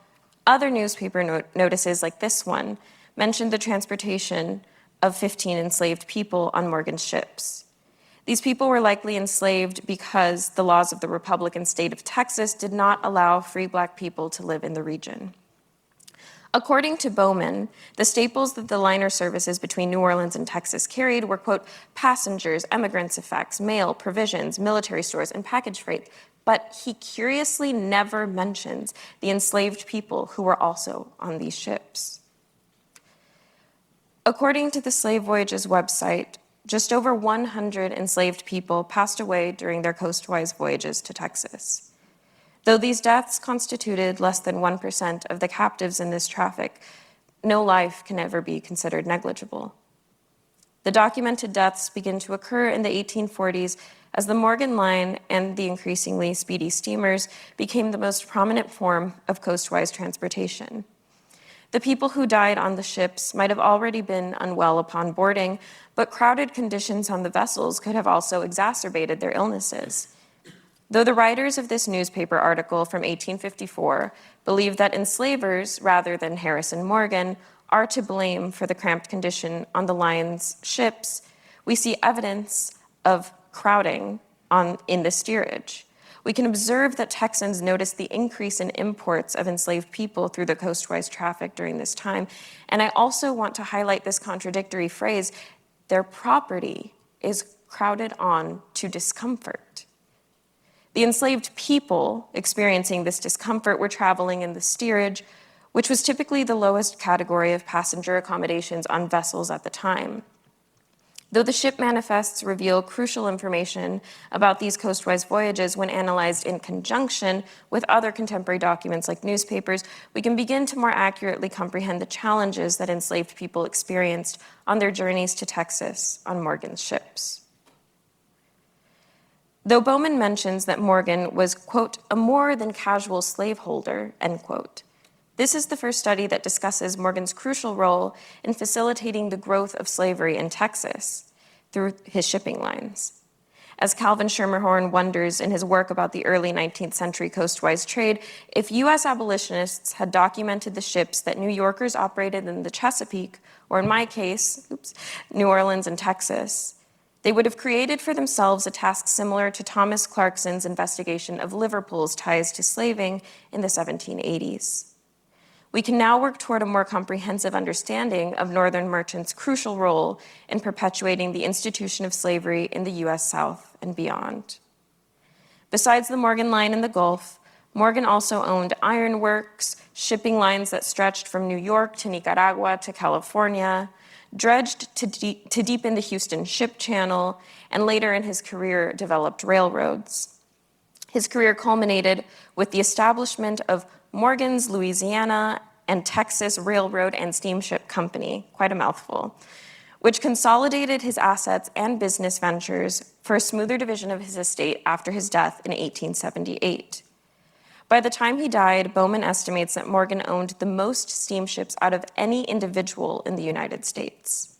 other newspaper notices like this one mentioned the transportation of 15 enslaved people on Morgan's ships. These people were likely enslaved because the laws of the Republican state of Texas did not allow free Black people to live in the region. According to Bowman, the staples that the liner services between New Orleans and Texas carried were, quote, passengers, emigrants' effects, mail, provisions, military stores, and package freight. But he curiously never mentions the enslaved people who were also on these ships. According to the SlaveVoyages website, just over 100 enslaved people passed away during their coastwise voyages to Texas. Though these deaths constituted less than 1% of the captives in this traffic, no life can ever be considered negligible. The documented deaths begin to occur in the 1840s as the Morgan Line and the increasingly speedy steamers became the most prominent form of coastwise transportation. The people who died on the ships might have already been unwell upon boarding, but crowded conditions on the vessels could have also exacerbated their illnesses. Though the writers of this newspaper article from 1854 believe that enslavers, rather than Harrison Morgan, are to blame for the cramped condition on the line's ships, we see evidence of crowding in the steerage. We can observe that Texans noticed the increase in imports of enslaved people through the coastwise traffic during this time. And I also want to highlight this contradictory phrase, their property is crowded on to discomfort. The enslaved people experiencing this discomfort were traveling in the steerage, which was typically the lowest category of passenger accommodations on vessels at the time. Though the ship manifests reveal crucial information about these coastwise voyages when analyzed in conjunction with other contemporary documents like newspapers, we can begin to more accurately comprehend the challenges that enslaved people experienced on their journeys to Texas on Morgan's ships. Though Bowman mentions that Morgan was, quote, a more than casual slaveholder, end quote, this is the first study that discusses Morgan's crucial role in facilitating the growth of slavery in Texas through his shipping lines. As Calvin Schermerhorn wonders in his work about the early 19th century coastwise trade, if U.S. abolitionists had documented the ships that New Yorkers operated in the Chesapeake, or in my case, New Orleans and Texas, they would have created for themselves a task similar to Thomas Clarkson's investigation of Liverpool's ties to slaving in the 1780s. We can now work toward a more comprehensive understanding of Northern merchants' crucial role in perpetuating the institution of slavery in the U.S. South and beyond. Besides the Morgan Line in the Gulf, Morgan also owned ironworks, shipping lines that stretched from New York to Nicaragua to California, dredged to deepen the Houston Ship Channel, and later in his career developed railroads. His career culminated with the establishment of Morgan's Louisiana and Texas Railroad and Steamship Company, quite a mouthful, which consolidated his assets and business ventures for a smoother division of his estate after his death in 1878. By the time he died, Bowman estimates that Morgan owned the most steamships out of any individual in the United States.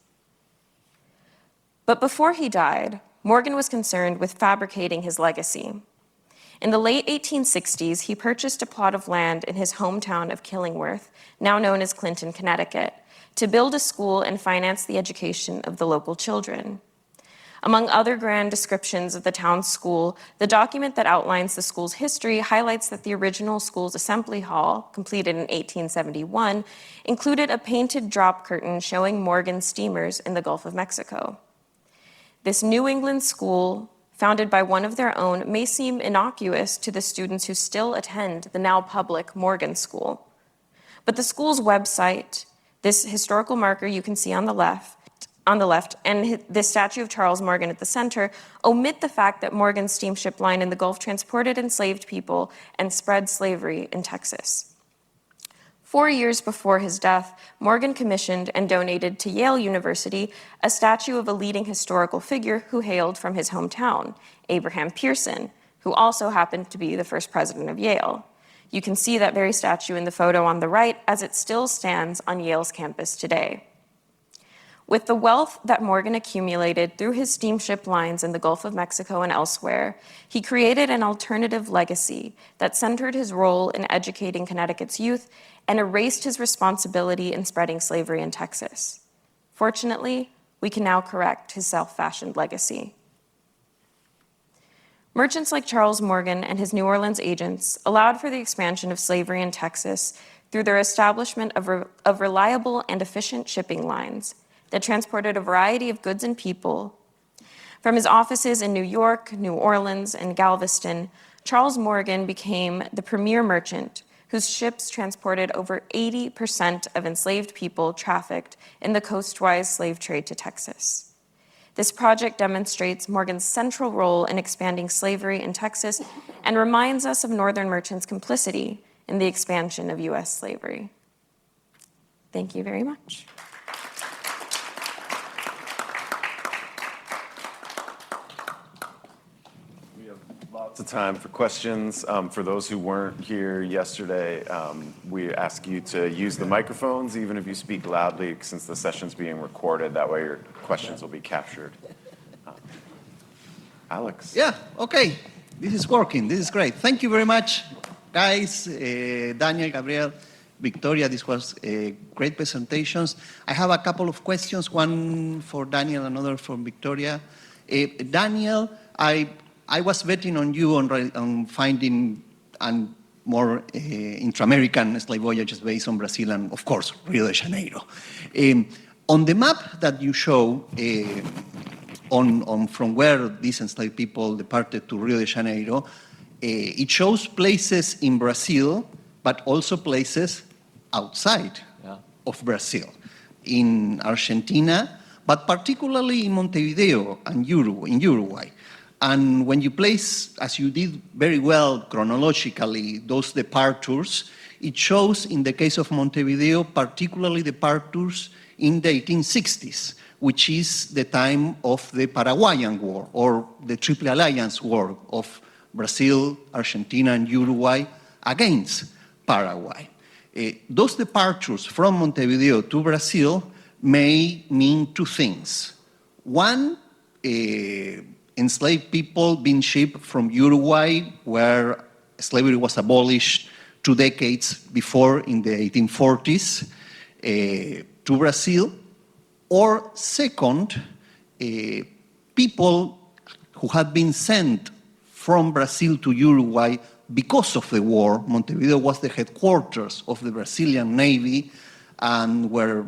But before he died, Morgan was concerned with fabricating his legacy. In the late 1860s, he purchased a plot of land in his hometown of Killingworth, now known as Clinton, Connecticut, to build a school and finance the education of the local children. Among other grand descriptions of the town's school, the document that outlines the school's history highlights that the original school's assembly hall, completed in 1871, included a painted drop curtain showing Morgan steamers in the Gulf of Mexico. This New England school, founded by one of their own, may seem innocuous to the students who still attend the now public Morgan School. But the school's website, this historical marker you can see on the left, and this statue of Charles Morgan at the center, omit the fact that Morgan's steamship line in the Gulf transported enslaved people and spread slavery in Texas. 4 years before his death, Morgan commissioned and donated to Yale University a statue of a leading historical figure who hailed from his hometown, Abraham Pearson, who also happened to be the first president of Yale. You can see that very statue in the photo on the right as it still stands on Yale's campus today. With the wealth that Morgan accumulated through his steamship lines in the Gulf of Mexico and elsewhere, he created an alternative legacy that centered his role in educating Connecticut's youth and erased his responsibility in spreading slavery in Texas. Fortunately, we can now correct his self-fashioned legacy. Merchants like Charles Morgan and his New Orleans agents allowed for the expansion of slavery in Texas through their establishment of reliable and efficient shipping lines that transported a variety of goods and people. From his offices in New York, New Orleans, and Galveston, Charles Morgan became the premier merchant whose ships transported over 80% of enslaved people trafficked in the coastwise slave trade to Texas. This project demonstrates Morgan's central role in expanding slavery in Texas and reminds us of Northern merchants' complicity in the expansion of U.S. slavery. Thank you very much. Lots of time for questions. For those who weren't here yesterday, we ask you to use the microphones, even if you speak loudly, since the session's being recorded. That way your questions will be captured. Alex. Yeah, okay. This is working. This is great. Thank you very much, guys, Daniel, Gabriel, Victoria. This was great presentations. I have a couple of questions, one for Daniel, another for Victoria. Daniel, I was betting on you on finding more intra-American slave voyages based on Brazil and, of course, Rio de Janeiro. On the map that you show from where these enslaved people departed to Rio de Janeiro, it shows places in Brazil, but also places outside of Brazil, in Argentina, but particularly in Montevideo and in Uruguay. And when you place, as you did very well chronologically, those departures, it shows in the case of Montevideo, particularly departures in the 1860s, which is the time of the Paraguayan War, or the Triple Alliance War of Brazil, Argentina, and Uruguay against Paraguay. Those departures from Montevideo to Brazil may mean two things. One, enslaved people being shipped from Uruguay, where slavery was abolished 2 decades before in the 1840s, to Brazil. Or second, people who had been sent from Brazil to Uruguay because of the war. Montevideo was the headquarters of the Brazilian Navy, and where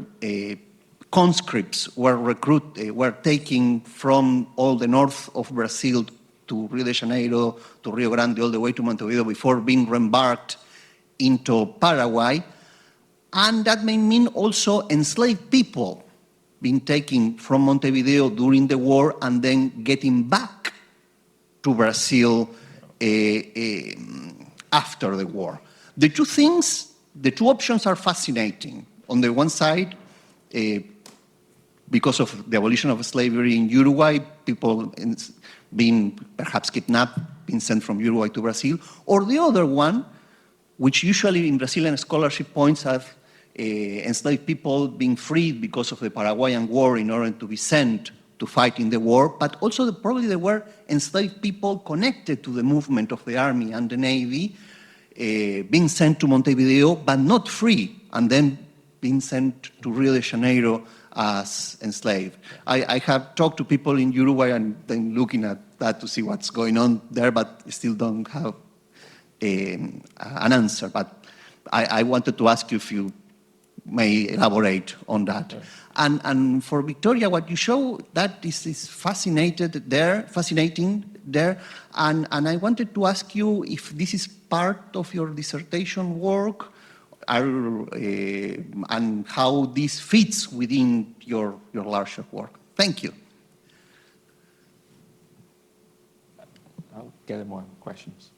conscripts were taken from all the north of Brazil to Rio de Janeiro, to Rio Grande, all the way to Montevideo before being reembarked into Paraguay. And that may mean also enslaved people being taken from Montevideo during the war and then getting back to Brazil after the war. The two options are fascinating. On the one side, because of the abolition of slavery in Uruguay, people being perhaps kidnapped, being sent from Uruguay to Brazil, or the other one, which usually in Brazilian scholarship points at enslaved people being freed because of the Paraguayan War in order to be sent to fight in the war, but also probably there were enslaved people connected to the movement of the army and the navy being sent to Montevideo, but not free, and then being sent to Rio de Janeiro as enslaved. I have talked to people in Uruguay and then looking at that to see what's going on there, but still don't have an answer. But I wanted to ask you if you may elaborate on that. Sure. And for Victoria, what you show, that is fascinating there. And I wanted to ask you if this is part of your dissertation work, and how this fits within your larger work. Thank you. I'll get more questions.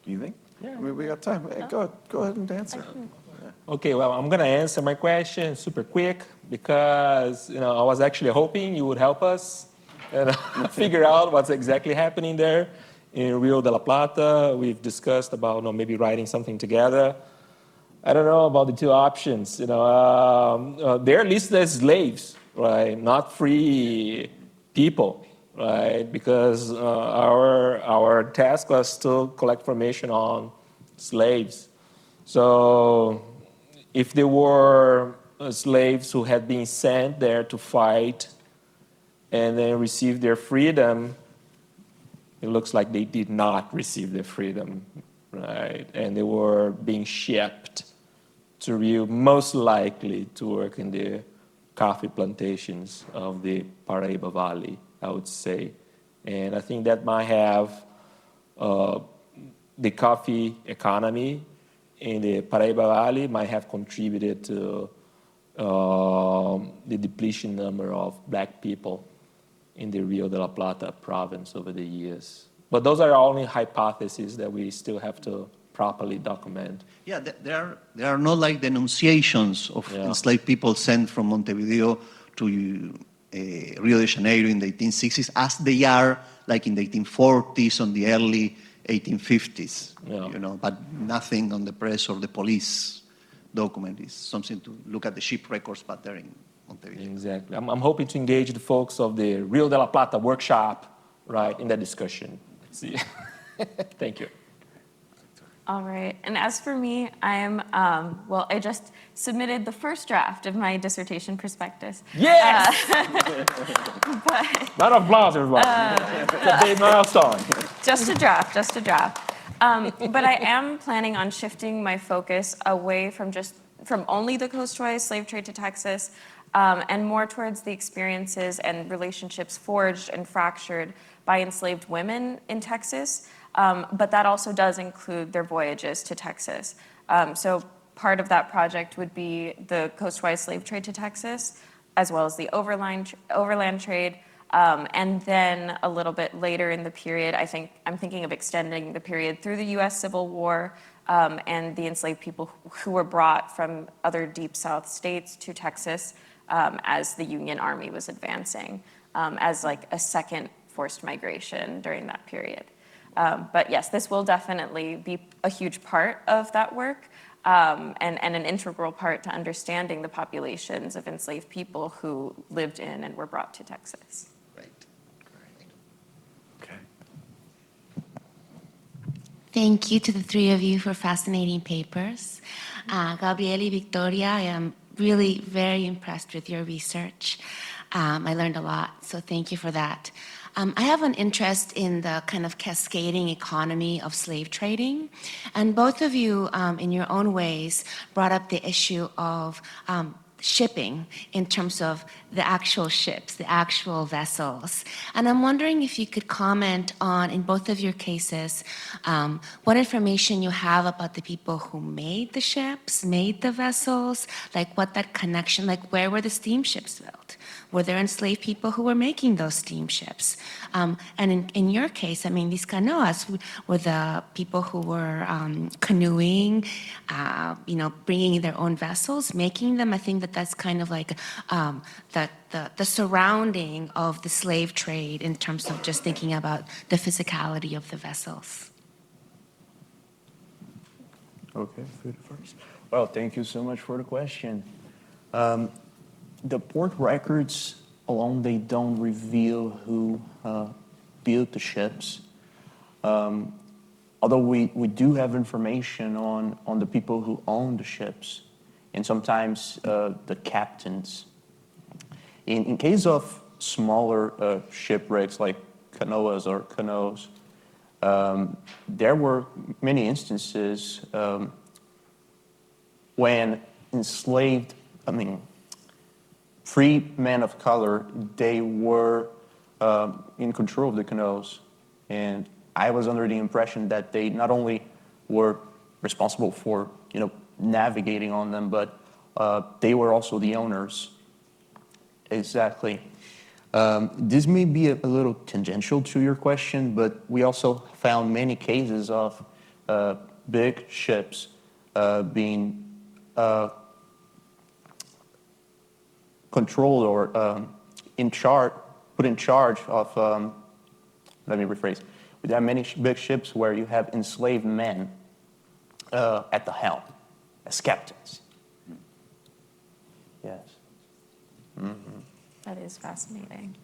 Do you think? Yeah. I mean, we got time. Hey, go ahead and answer. Okay, well, I'm gonna answer my question super quick because I was actually hoping you would help us and figure out what's exactly happening there in Rio de la Plata. We've discussed about maybe writing something together. I don't know about the two options. They're listed as slaves, right? Not free people, right? Because our task was to collect information on slaves. So if there were slaves who had been sent there to fight and then receive their freedom, it looks like they did not receive their freedom, right? And they were being shipped to Rio, most likely to work in the coffee plantations of the Paraíba Valley, I would say. And I think that might have the coffee economy in the Paraíba Valley might have contributed to the depletion number of black people in the Rio de la Plata province over the years. But those are only hypotheses that we still have to properly document. Yeah, there are no like denunciations of enslaved people sent from Montevideo to Rio de Janeiro in the 1860s, as they are like in the 1840s, on the early 1850s, but nothing on the press or the police document. Is something to look at the ship records, but they're in Montevideo. Exactly. I'm hoping to engage the folks of the Rio de la Plata workshop, right, in that discussion. See. Thank you. All right, and as for me, I just submitted the first draft of my dissertation prospectus. Yes! Round of applause, everybody. It's a big milestone. Just a draft. But I am planning on shifting my focus away from only the coastwise slave trade to Texas, and more towards the experiences and relationships forged and fractured by enslaved women in Texas. But that also does include their voyages to Texas. So part of that project would be the coastwise slave trade to Texas, as well as the overland trade. And then a little bit later in the period, I'm thinking of extending the period through the U.S. Civil War and the enslaved people who were brought from other Deep South states to Texas as the Union Army was advancing, as like a second forced migration during that period. But yes, this will definitely be a huge part of that work and an integral part to understanding the populations of enslaved people who lived in and were brought to Texas. Right. Okay. Thank you to the three of you for fascinating papers. Gabriel y Victoria, I am really very impressed with your research. I learned a lot, so thank you for that. I have an interest in the kind of cascading economy of slave trading. And both of you, in your own ways, brought up the issue of shipping in terms of the actual ships, the actual vessels. And I'm wondering if you could comment on, in both of your cases, what information you have about the people who made the ships, made the vessels, like what that connection, like where were the steamships built? Were there enslaved people who were making those steamships? And in your case, I mean, these canoas were the people who were canoeing, bringing their own vessels, making them. I think that's kind of like the surrounding of the slave trade in terms of just thinking about the physicality of the vessels. Okay, food first. Well, thank you so much for the question. The port records alone, they don't reveal who built the ships. Although we do have information on the people who own the ships, and sometimes the captains. In case of smaller shipwrecks like canoas or canoes, there were many instances when enslaved, free men of color, they were in control of the canoes. And I was under the impression that they not only were responsible for, navigating on them, but they were also the owners. Exactly. This may be a little tangential to your question, but we also found many cases of big ships being controlled or put in charge of, let me rephrase, there are many big ships where you have enslaved men at the helm as captains. Yes. That is fascinating.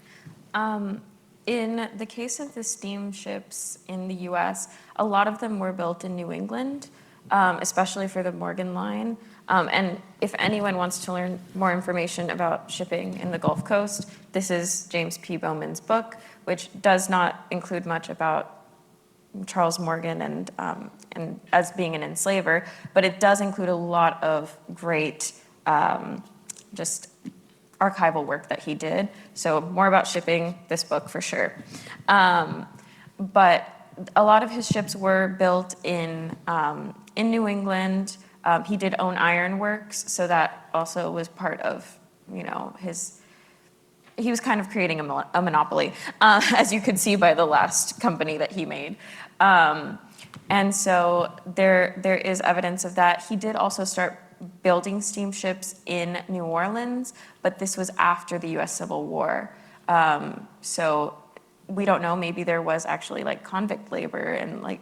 In the case of the steamships in the US, a lot of them were built in New England, especially for the Morgan Line. And if anyone wants to learn more information about shipping in the Gulf Coast, this is James P. Bowman's book, which does not include much about Charles Morgan and as being an enslaver, but it does include a lot of great just archival work that he did. So more about shipping, this book for sure. But a lot of his ships were built in New England. He did own ironworks, so that also was part of, he was kind of creating a monopoly, as you could see by the last company that he made. And so there is evidence of that. He did also start building steamships in New Orleans, but this was after the US Civil War. So we don't know, maybe there was actually like convict labor and like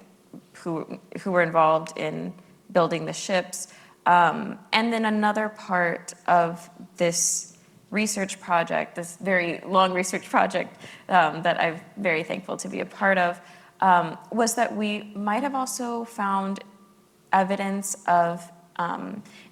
who were involved in building the ships. And then another part of this research project, this very long research project that I'm very thankful to be a part of, was that we might have also found evidence of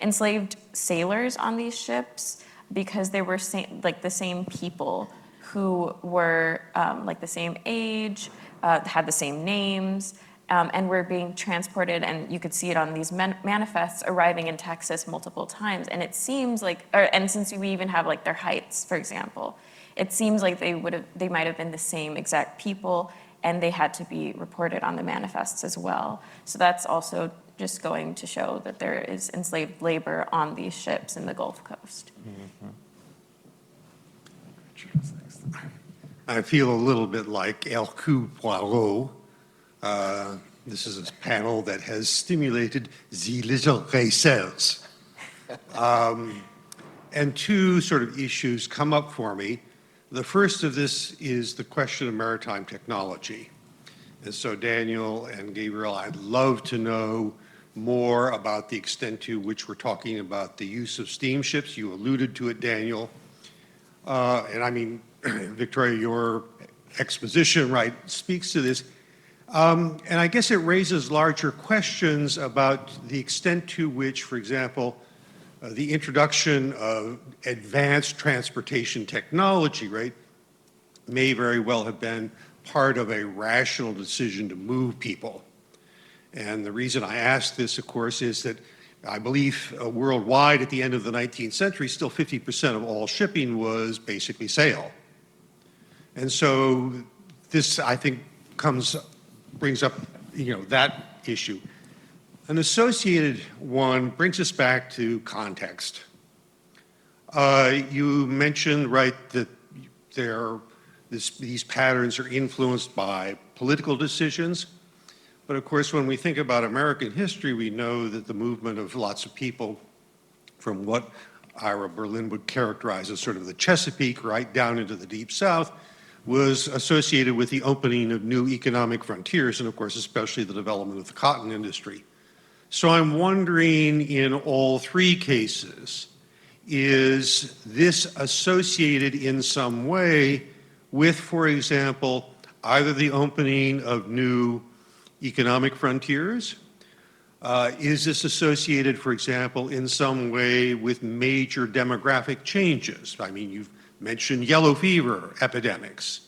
enslaved sailors on these ships, because they were like the same people who were like the same age, had the same names, and were being transported, and you could see it on these manifests arriving in Texas multiple times. And it seems like, and since we even have like their heights, for example, it seems like they might have been the same exact people, and they had to be reported on the manifests as well. So that's also just going to show that there is enslaved labor on these ships in the Gulf Coast. I feel a little bit like Hercule Poirot. This is a panel that has stimulated the little racers. And two sort of issues come up for me. The first of this is the question of maritime technology. And so Daniel and Gabriel, I'd love to know more about the extent to which we're talking about the use of steamships. You alluded to it, Daniel. And I mean, Victoria, your exposition, right, speaks to this. And I guess it raises larger questions about the extent to which, for example, the introduction of advanced transportation technology, right, may very well have been part of a rational decision to move people. And the reason I ask this, of course, is that I believe worldwide at the end of the 19th century, still 50% of all shipping was basically sail. And so this, I think, brings up, that issue. An associated one brings us back to context. You mentioned, right, that these patterns are influenced by political decisions. But of course, when we think about American history, we know that the movement of lots of people from what Ira Berlin would characterize as sort of the Chesapeake, right down into the Deep South, was associated with the opening of new economic frontiers, and of course, especially the development of the cotton industry. So I'm wondering, in all three cases, is this associated in some way with, for example, either the opening of new economic frontiers? Is this associated, for example, in some way with major demographic changes? I mean, you've mentioned yellow fever epidemics,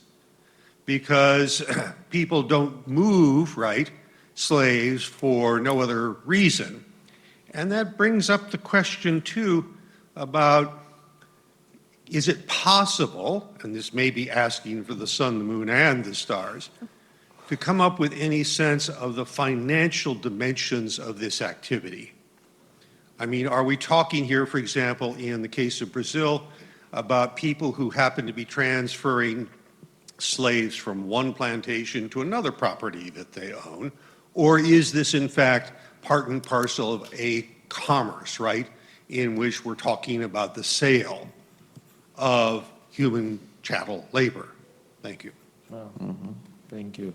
because people don't move, right, slaves for no other reason. And that brings up the question, too, about, is it possible, and this may be asking for the sun, the moon, and the stars, to come up with any sense of the financial dimensions of this activity? I mean, are we talking here, for example, in the case of Brazil, about people who happen to be transferring slaves from one plantation to another property that they own? Or is this, in fact, part and parcel of a commerce, right, in which we're talking about the sale of human chattel labor. Thank you. Thank you.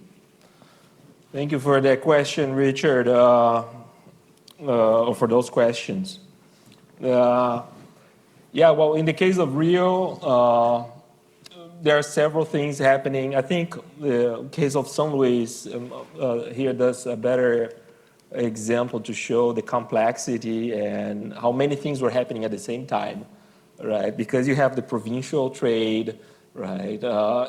Thank you for that question, Richard, for those questions. Yeah, well, in the case of Rio, there are several things happening. I think the case of São Luís here does a better example to show the complexity and how many things were happening at the same time, right? Because you have the provincial trade, right?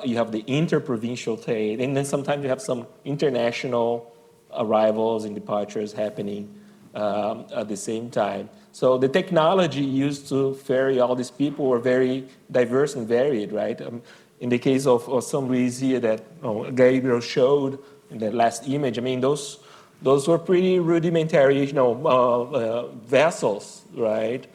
You have the interprovincial trade, and then sometimes you have some international arrivals and departures happening at the same time. So the technology used to ferry all these people were very diverse and varied, right? In the case of São Luís here that Gabriel showed in that last image, I mean, those were pretty rudimentary, vessels, right?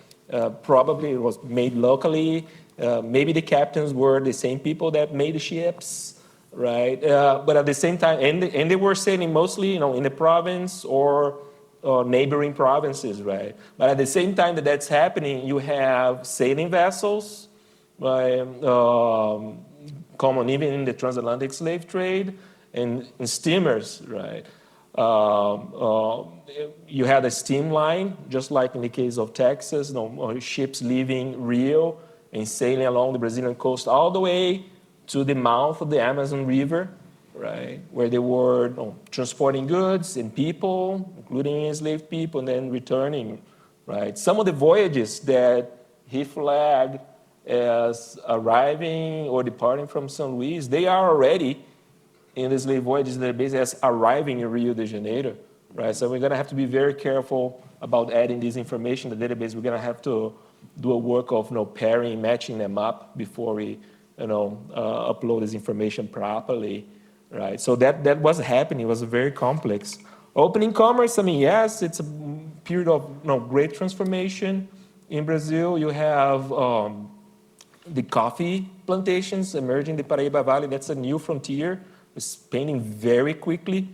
Probably it was made locally. Maybe the captains were the same people that made the ships, right? But at the same time, and they were sailing mostly, in the province or neighboring provinces, right? But at the same time that that's happening, you have sailing vessels, right? Common even in the transatlantic slave trade, and steamers, right? You had a steam line, just like in the case of Texas, ships leaving Rio and sailing along the Brazilian coast all the way to the mouth of the Amazon River, right, where they were transporting goods and people, including enslaved people, and then returning, right? Some of the voyages that he flagged as arriving or departing from São Luís, they are already in the SlaveVoyages database as arriving in Rio de Janeiro, right? So we're going to have to be very careful about adding this information to the database. We're going to have to do a work of pairing, matching them up before we upload this information properly, right? So that was happening. It was very complex. Opening commerce, I mean, yes, it's a period of great transformation in Brazil. You have the coffee plantations emerging in the Paraíba Valley. That's a new frontier. It's expanding very quickly,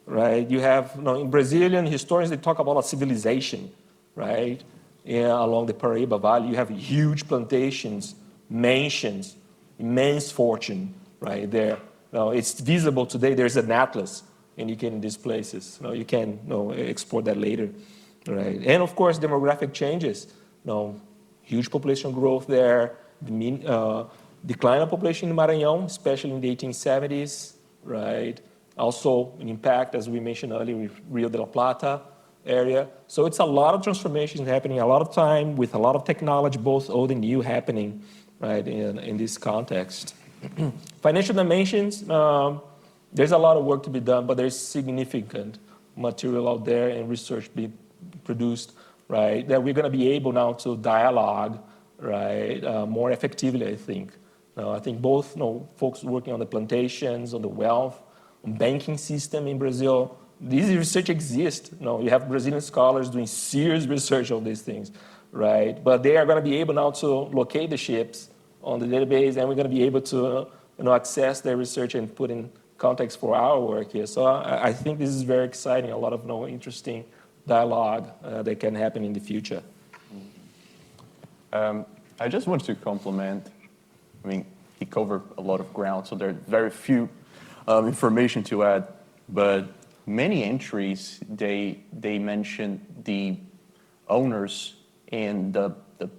right? You have, in Brazilian historians, they talk about a civilization, right? Yeah, along the Paraíba Valley, you have huge plantations, mansions, immense fortune, right there. Now, it's visible today. There's an atlas indicating these places. You can export that later, right? And of course, demographic changes. Huge population growth there. The decline of population in Maranhão, especially in the 1870s, right? Also an impact, as we mentioned earlier, with Rio de la Plata area. So it's a lot of transformations happening, a lot of time with a lot of technology, both old and new, happening, right, in this context. Financial dimensions, there's a lot of work to be done, but there's significant material out there and research being produced, right, that we're going to be able now to dialogue, right, more effectively, I think. I think both folks working on the plantations, on the wealth, on banking system in Brazil, this research exists. You have Brazilian scholars doing serious research on these things, right? But they are going to be able now to locate the ships on the database, and we're going to be able to access their research and put in context for our work here. So I think this is very exciting, a lot of interesting dialogue that can happen in the future. I just want to compliment, I mean, he covered a lot of ground, so there's very few information to add, but many entries, they mention the owners and the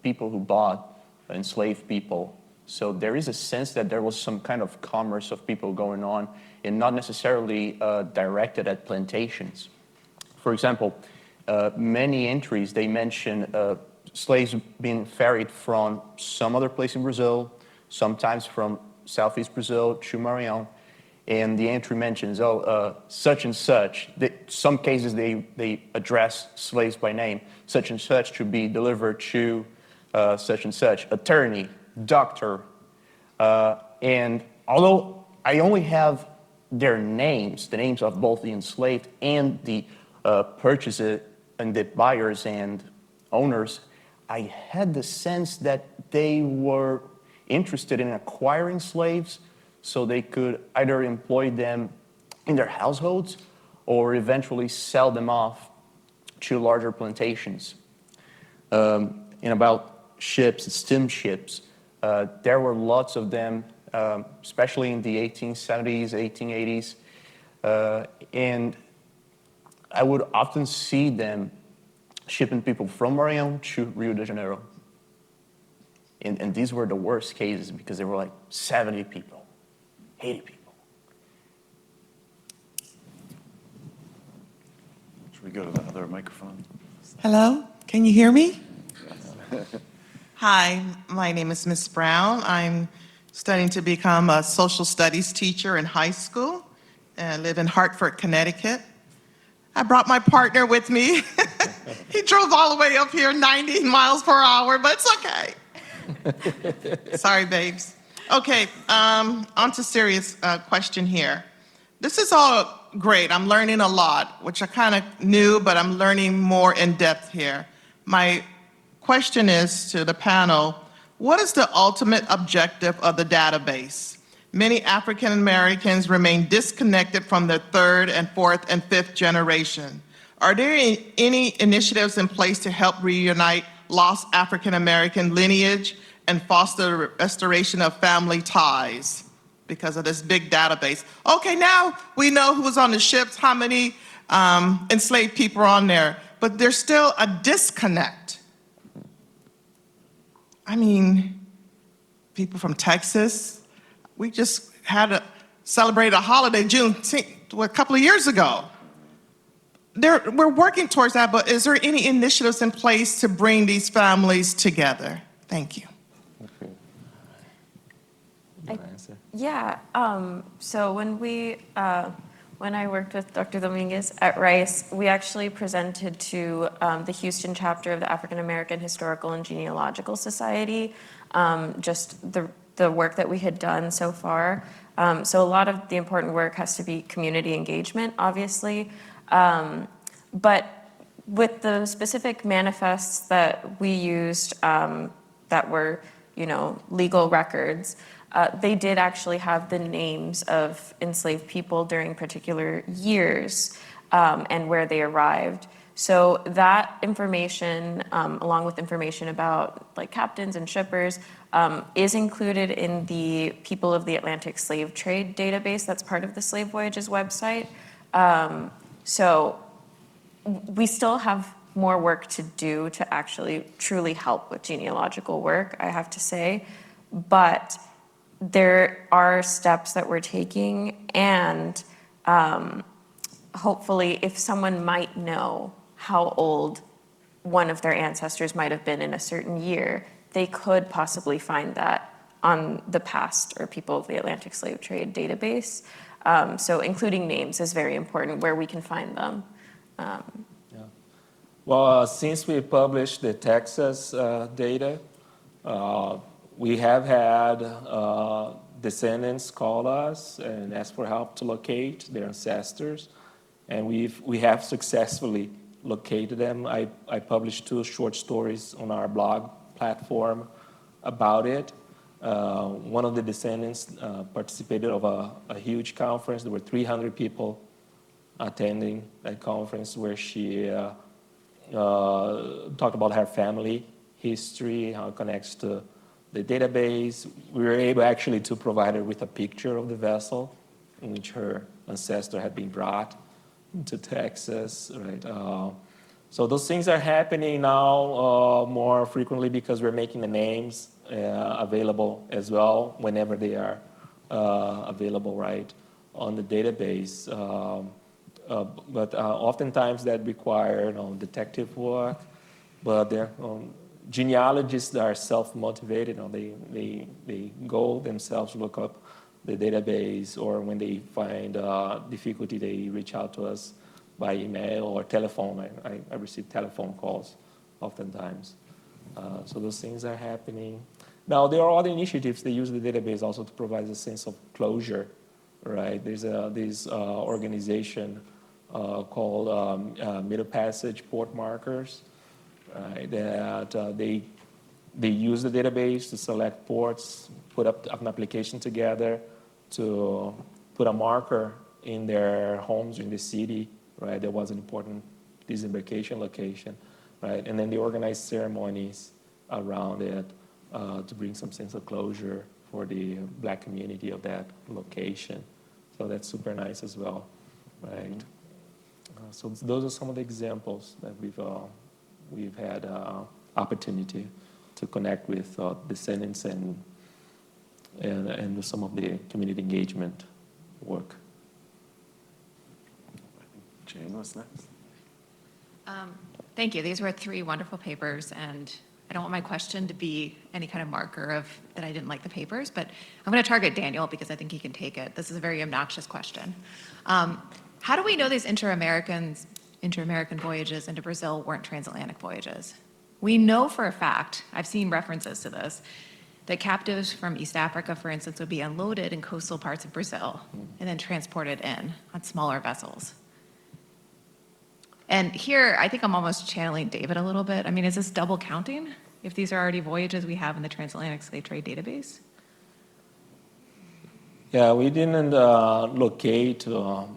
people who bought enslaved people. So there is a sense that there was some kind of commerce of people going on and not necessarily directed at plantations. For example, many entries, they mention slaves being ferried from some other place in Brazil, sometimes from Southeast Brazil to Maranhão. And the entry mentions, such and such. Some cases they address slaves by name. Such and such to be delivered to such and such. Attorney, doctor. And although I only have their names, the names of both the enslaved and the purchasers and the buyers and owners, I had the sense that they were interested in acquiring slaves so they could either employ them in their households or eventually sell them off to larger plantations. and about ships, steamships. There were lots of them, especially in the 1870s, 1880s. And I would often see them shipping people from Maranhão to Rio de Janeiro. And these were the worst cases because there were like 70 people, 80 people. Should we go to the other microphone? Hello, can you hear me? Hi, my name is Miss Brown. I'm studying to become a social studies teacher in high school and live in Hartford, Connecticut. I brought my partner with me. He drove all the way up here 90 miles per hour, but it's okay. Sorry, babes. Okay, on to serious question here. This is all great. I'm learning a lot, which I kind of knew, but I'm learning more in depth here. My question is to the panel, what is the ultimate objective of the database? Many African Americans remain disconnected from their third and fourth and fifth generation. Are there any initiatives in place to help reunite lost African American lineage and foster the restoration of family ties because of this big database? Okay, now we know who was on the ships, how many enslaved people are on there, but there's still a disconnect. I mean, people from Texas, we just had celebrate a holiday, Juneteenth, a couple of years ago. We're working towards that, but is there any initiatives in place to bring these families together? Thank you. Yeah, so when I worked with Dr. Domingues at Rice, we actually presented to the Houston chapter of the African American Historical and Genealogical Society, just the work that we had done so far. So a lot of the important work has to be community engagement, obviously. But with the specific manifests that we used that were, legal records, they did actually have the names of enslaved people during particular years and where they arrived. So that information, along with information about like captains and shippers, is included in the People of the Atlantic Slave Trade database that's part of the SlaveVoyages website. So we still have more work to do to actually truly help with genealogical work, I have to say. But there are steps that we're taking, and hopefully if someone might know how old one of their ancestors might have been in a certain year, they could possibly find that on the past or People of the Atlantic Slave Trade database. So including names is very important where we can find them. Well, since we published the Texas data, we have had descendants call us and ask for help to locate their ancestors, and we have successfully located them. I published 2 short stories on our blog platform about it. One of the descendants participated of a huge conference. There were 300 people attending that conference where she talked about her family history, how it connects to the database. We were able actually to provide her with a picture of the vessel in which her ancestor had been brought to Texas, right? So those things are happening now more frequently because we're making the names available as well whenever they are available, right, on the database. But oftentimes that require detective work, but genealogists are self-motivated. They go themselves look up the database, or when they find difficulty, they reach out to us by email or telephone. I receive telephone calls oftentimes. So those things are happening. Now, there are other initiatives. They use the database also to provide a sense of closure, right? There's this organization called Middle Passage Port Markers, right? That they use the database to select ports, put up an application together to put a marker in their homes in the city, right? There was an important disembarkation location, right? And then they organize ceremonies around it to bring some sense of closure for the Black community of that location. So that's super nice as well, right? So those are some of the examples that we've had opportunity to connect with descendants and some of the community engagement work. Jane, what's next? Thank you. These were 3 wonderful papers, and I don't want my question to be any kind of marker of that I didn't like the papers, but I'm going to target Daniel because I think he can take it. This is a very obnoxious question. How do we know these inter-American voyages into Brazil weren't transatlantic voyages? We know for a fact, I've seen references to this, that captives from East Africa, for instance, would be unloaded in coastal parts of Brazil and then transported in on smaller vessels. And here, I think I'm almost channeling David a little bit. I mean, is this double counting if these are already voyages we have in the transatlantic slave trade database? Yeah, we didn't locate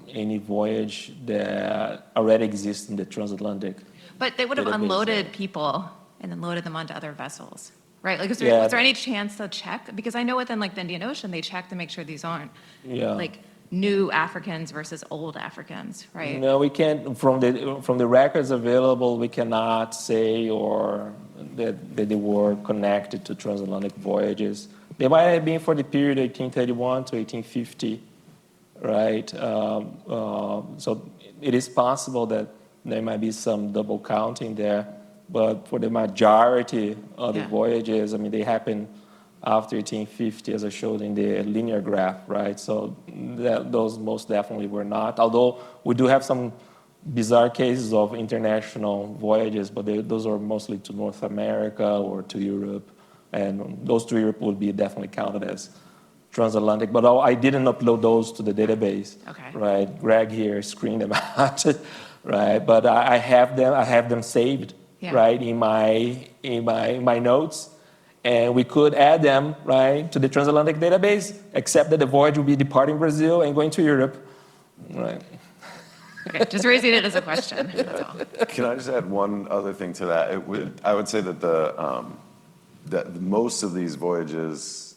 any voyage that already exists in the transatlantic. But they would have database. Unloaded people and then loaded them onto other vessels, right? Like, was Yeah. there any chance to check? Because I know within like the Indian Ocean, they check to make sure these aren't like new Africans versus old Africans, right? No, we can't. From the records available, we cannot say or that they were connected to transatlantic voyages. They might have been for the period 1831 to 1850, right? So it is possible that there might be some double counting there, but for the majority of the voyages, I mean, they happened after 1850, as I showed in the linear graph, right? So those most definitely were not. Although we do have some bizarre cases of international voyages, but those are mostly to North America or to Europe. And those to Europe would be definitely counted as transatlantic. But I didn't upload those to the database, right? Greg here screened them out, right? But I have them saved, right, in my notes. And we could add them, right, to the transatlantic database, except that the voyage will be departing Brazil and going to Europe, right? Okay, just raising it as a question. That's all. Can I just add one other thing to that? I would say that that most of these voyages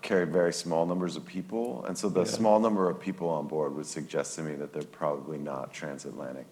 carry very small numbers of people, and so the small number of people on board would suggest to me that they're probably not transatlantic.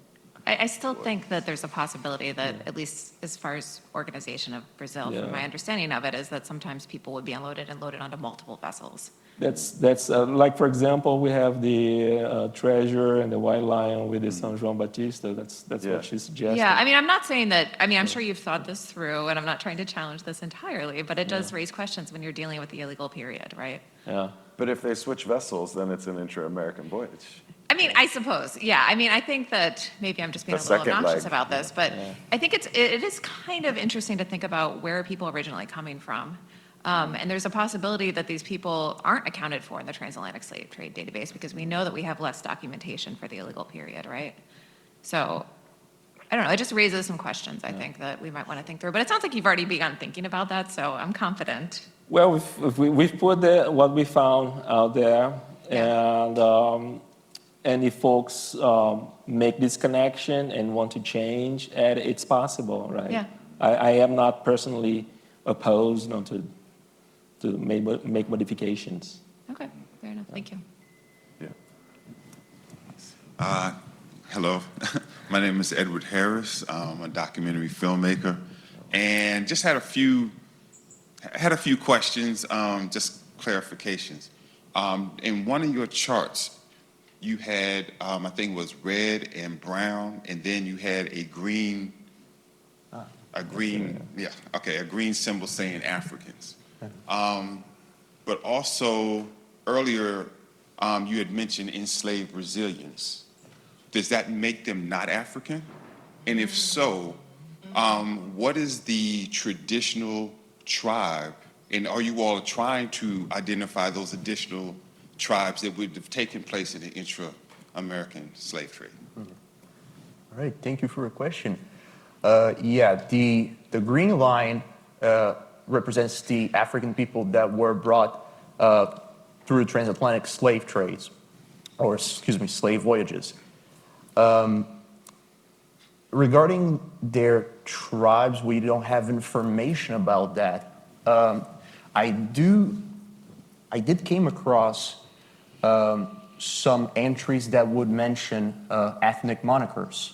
I still think that there's a possibility that, at least as far as organization of Brazil, from my understanding of it, is that sometimes people would be unloaded and loaded onto multiple vessels. That's like, for example, we have the Treasure and the White Lion with the São João Batista. That's what she suggested. Yeah, I mean, I'm not saying that, I mean, I'm sure you've thought this through, and I'm not trying to challenge this entirely, but it does raise questions when you're dealing with the illegal period, right? Yeah. But if they switch vessels, then it's an intra-American voyage. I mean, I suppose, yeah. I mean, I think that maybe I'm just being a little obnoxious about this, but I think it is kind of interesting to think about where are people originally coming from. And there's a possibility that these people aren't accounted for in the transatlantic slave trade database because we know that we have less documentation for the illegal period, right? So, I don't know, it just raises some questions, I think, that we might want to think through. But it sounds like you've already begun thinking about that, so I'm confident. Well, we've put what we found out there, and if folks make this connection and want to change, it's possible, right? Yeah. I am not personally opposed to make modifications. Okay, fair enough. Thank you. Hello, my name is Edward Harris. I'm a documentary filmmaker, and just had a few questions, just clarifications. In one of your charts, you had, I think it was red and brown, and then you had a green symbol saying Africans. But also earlier, you had mentioned enslaved Brazilians. Does that make them not African? And if so, what is the traditional tribe? And are you all trying to identify those additional tribes that would have taken place in the intra-American slave trade? All right, thank you for your question. The green line represents the African people that were brought through transatlantic slave trades, or slave voyages. regarding their tribes, we don't have information about that. I did came across some entries that would mention ethnic monikers.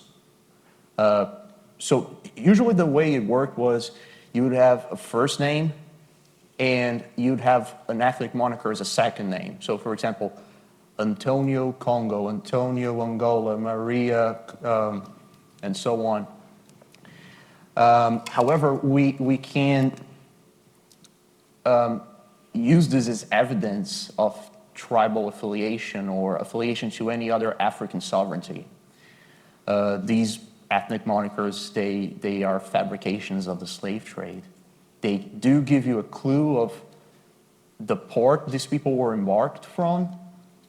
So usually the way it worked was you would have a first name and you'd have an ethnic moniker as a second name. So for example, Antonio Congo, Antonio Angola, Maria, and so on. However, we can't use this as evidence of tribal affiliation or affiliation to any other African sovereignty. These ethnic monikers, they are fabrications of the slave trade. They do give you a clue of the port these people were embarked from,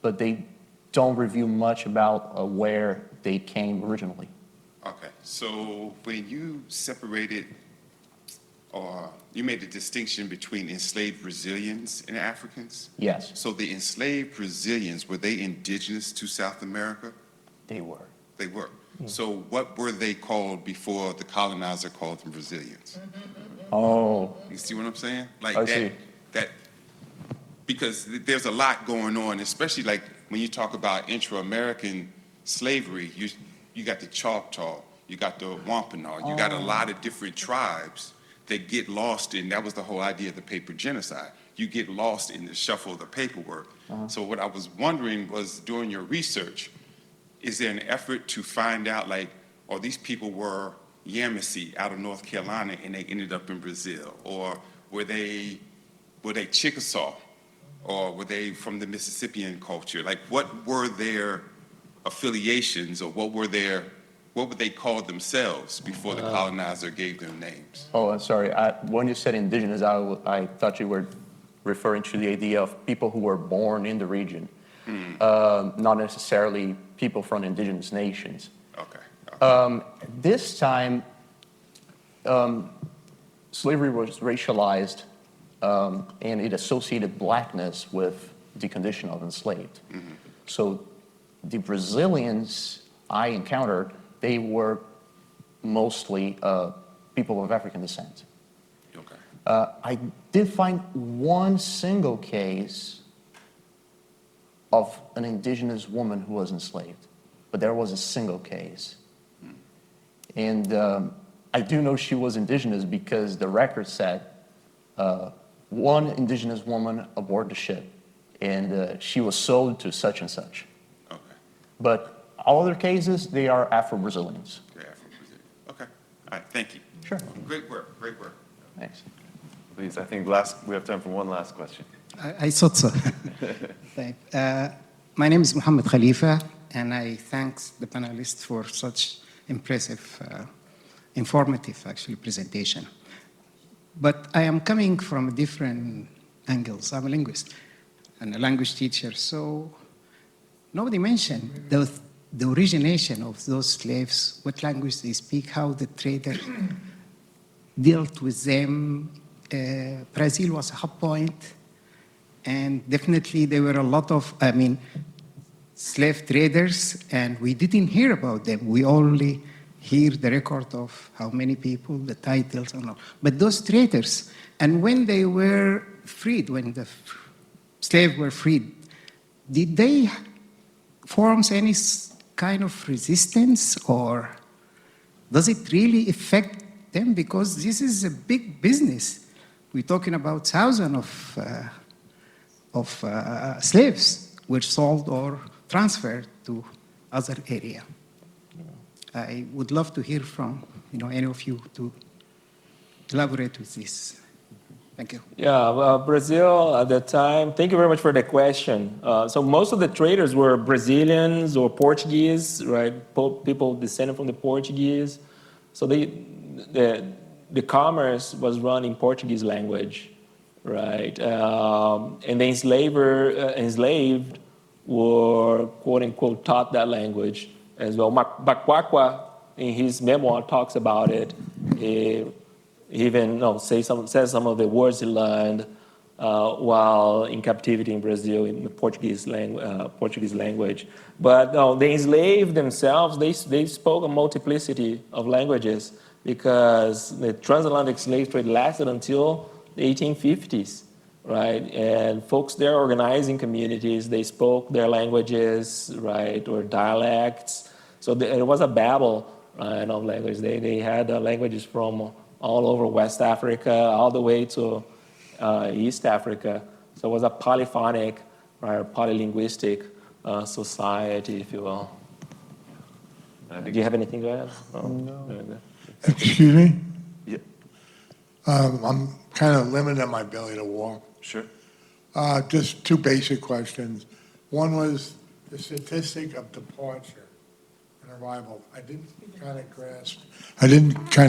but they don't reveal much about where they came originally. Okay, so when you separated, or you made the distinction between enslaved Brazilians and Africans? Yes, So the enslaved Brazilians, were they indigenous to South America? they were. They were. So what were they called before the colonizer called them Brazilians? Oh, You see what I'm saying? Like I that, see. that, because there's a lot going on, especially like when you talk about intra-American slavery, you got the Choctaw, you got the Wampanoag, you got a lot of different tribes that get lost in, that was the whole idea of the paper genocide. You get lost in the shuffle of the paperwork. So what I was wondering was, during your research, is there an effort to find out, like, or these people were Yamasee out of North Carolina and they ended up in Brazil? Or were they Chickasaw? Or were they from the Mississippian culture? Like, what were their affiliations, or what would they call themselves before the colonizer gave them names? Oh, I'm sorry. When you said indigenous, I thought you were referring to the idea of people who were born in the region, not necessarily people from indigenous nations. Okay. This time, slavery was racialized, and it associated blackness with the condition of enslaved. So the Brazilians I encountered, they were mostly people of African descent. Okay. I did find one single case of an indigenous woman who was enslaved, but there was a single case. And I do know she was indigenous because the record said one indigenous woman aboard the ship, and she was sold to such and such. Okay. But all other cases, they are Afro-Brazilians. They're Afro-Brazilian. Okay. All right. Thank you. Sure. Great work. Great work. Thanks. Please, I think we have time for one last question. I thought so. My name is Mohammed Khalifa, and I thank the panelists for such impressive, informative, actually, presentation. But I am coming from different angles. I'm a linguist and a language teacher, so nobody mentioned the origination of those slaves, what language they speak, how the trader dealt with them. Brazil was a hub point, and definitely there were a lot of, slave traders, and we didn't hear about them. We only hear the record of how many people, the titles, and all. But those traders, and when they were freed, when the slaves were freed, did they form any kind of resistance, or does it really affect them? Because this is a big business. We're talking about thousands of slaves were sold or transferred to other area. I would love to hear from any of you to elaborate with this. Thank you. Yeah, Brazil at that time, thank you very much for the question. So most of the traders were Brazilians or Portuguese, right? People descended from the Portuguese. So the commerce was run in Portuguese language, right? And the enslaved were, quote unquote, taught that language as well. Bakwakwa, in his memoir, talks about it. He even says some of the words he learned while in captivity in Brazil in the Portuguese language. But the enslaved themselves, they spoke a multiplicity of languages because the transatlantic slave trade lasted until the 1850s, right? And folks there organizing communities, they spoke their languages, right, or dialects. So it was a babel, right, of languages. They had languages from all over West Africa, all the way to East Africa. So it was a polyphonic, right, polylinguistic society, if you will. Do you have anything to add? No. Excuse me? Yeah. I'm kind of limited on my ability to walk. Sure. Just two basic questions. One was the statistic of departure and arrival. I didn't kind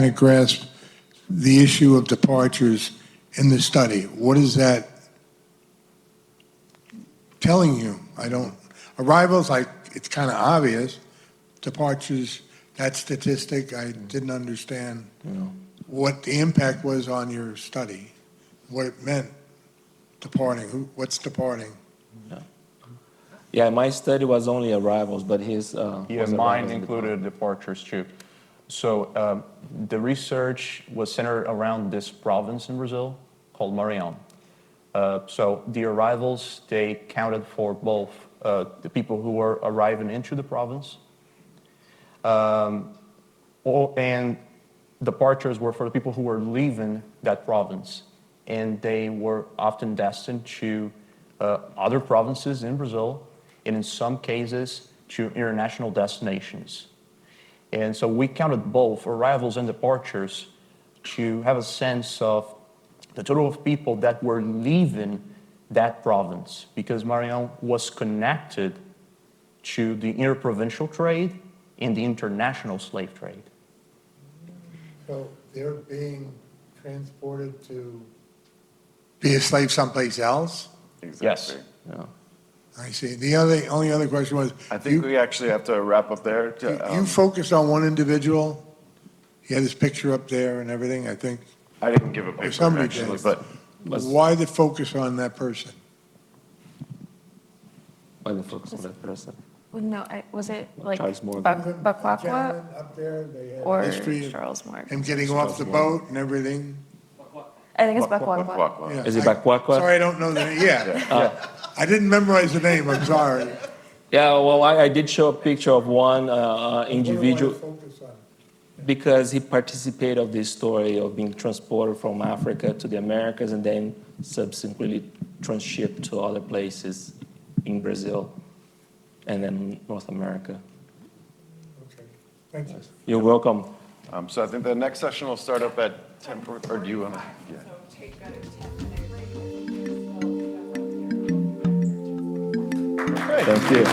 of grasp the issue of departures in the study. What is that telling you? Arrivals, it's kind of obvious. Departures, that statistic, I didn't understand what the impact was on your study, what it meant, departing, what's departing? Yeah, my study was only arrivals, but his mine included departures too. So the research was centered around this province in Brazil called Maranhão. So the arrivals, they counted for both the people who were arriving into the province, and departures were for the people who were leaving that province, and they were often destined to other provinces in Brazil, and in some cases to international destinations. And so we counted both arrivals and departures to have a sense of the total of people that were leaving that province, because Maranhão was connected to the interprovincial trade and the international slave trade. So they're being transported to be a slave someplace else? Exactly. Yes. Yeah. I see. The only other question was, I think we actually have to wrap up there. you focused on one individual. He had his picture up there and everything, I think. I didn't give a paper, Somebody actually, did. but Why the focus on that person? Why the focus on that person? Well, no, was it like Charles Morgan. Bakwakwa Gentleman up there, they had or history of Charles Morgan? him getting off the boat and everything. I think it's Bakwakwa. Wakwakwa. Yeah. Is it Bakwakwa? Sorry, I don't know the name. Yeah. I didn't memorize the name, I'm sorry. Yeah, well, I did show a picture of one individual What do I focus on? because he participated of this story of being transported from Africa to the Americas and then subsequently transshipped to other places in Brazil and then North America. Okay, thank you. You're welcome. So I think the next session will start up at 10, or do you want to? Yeah. Thank you.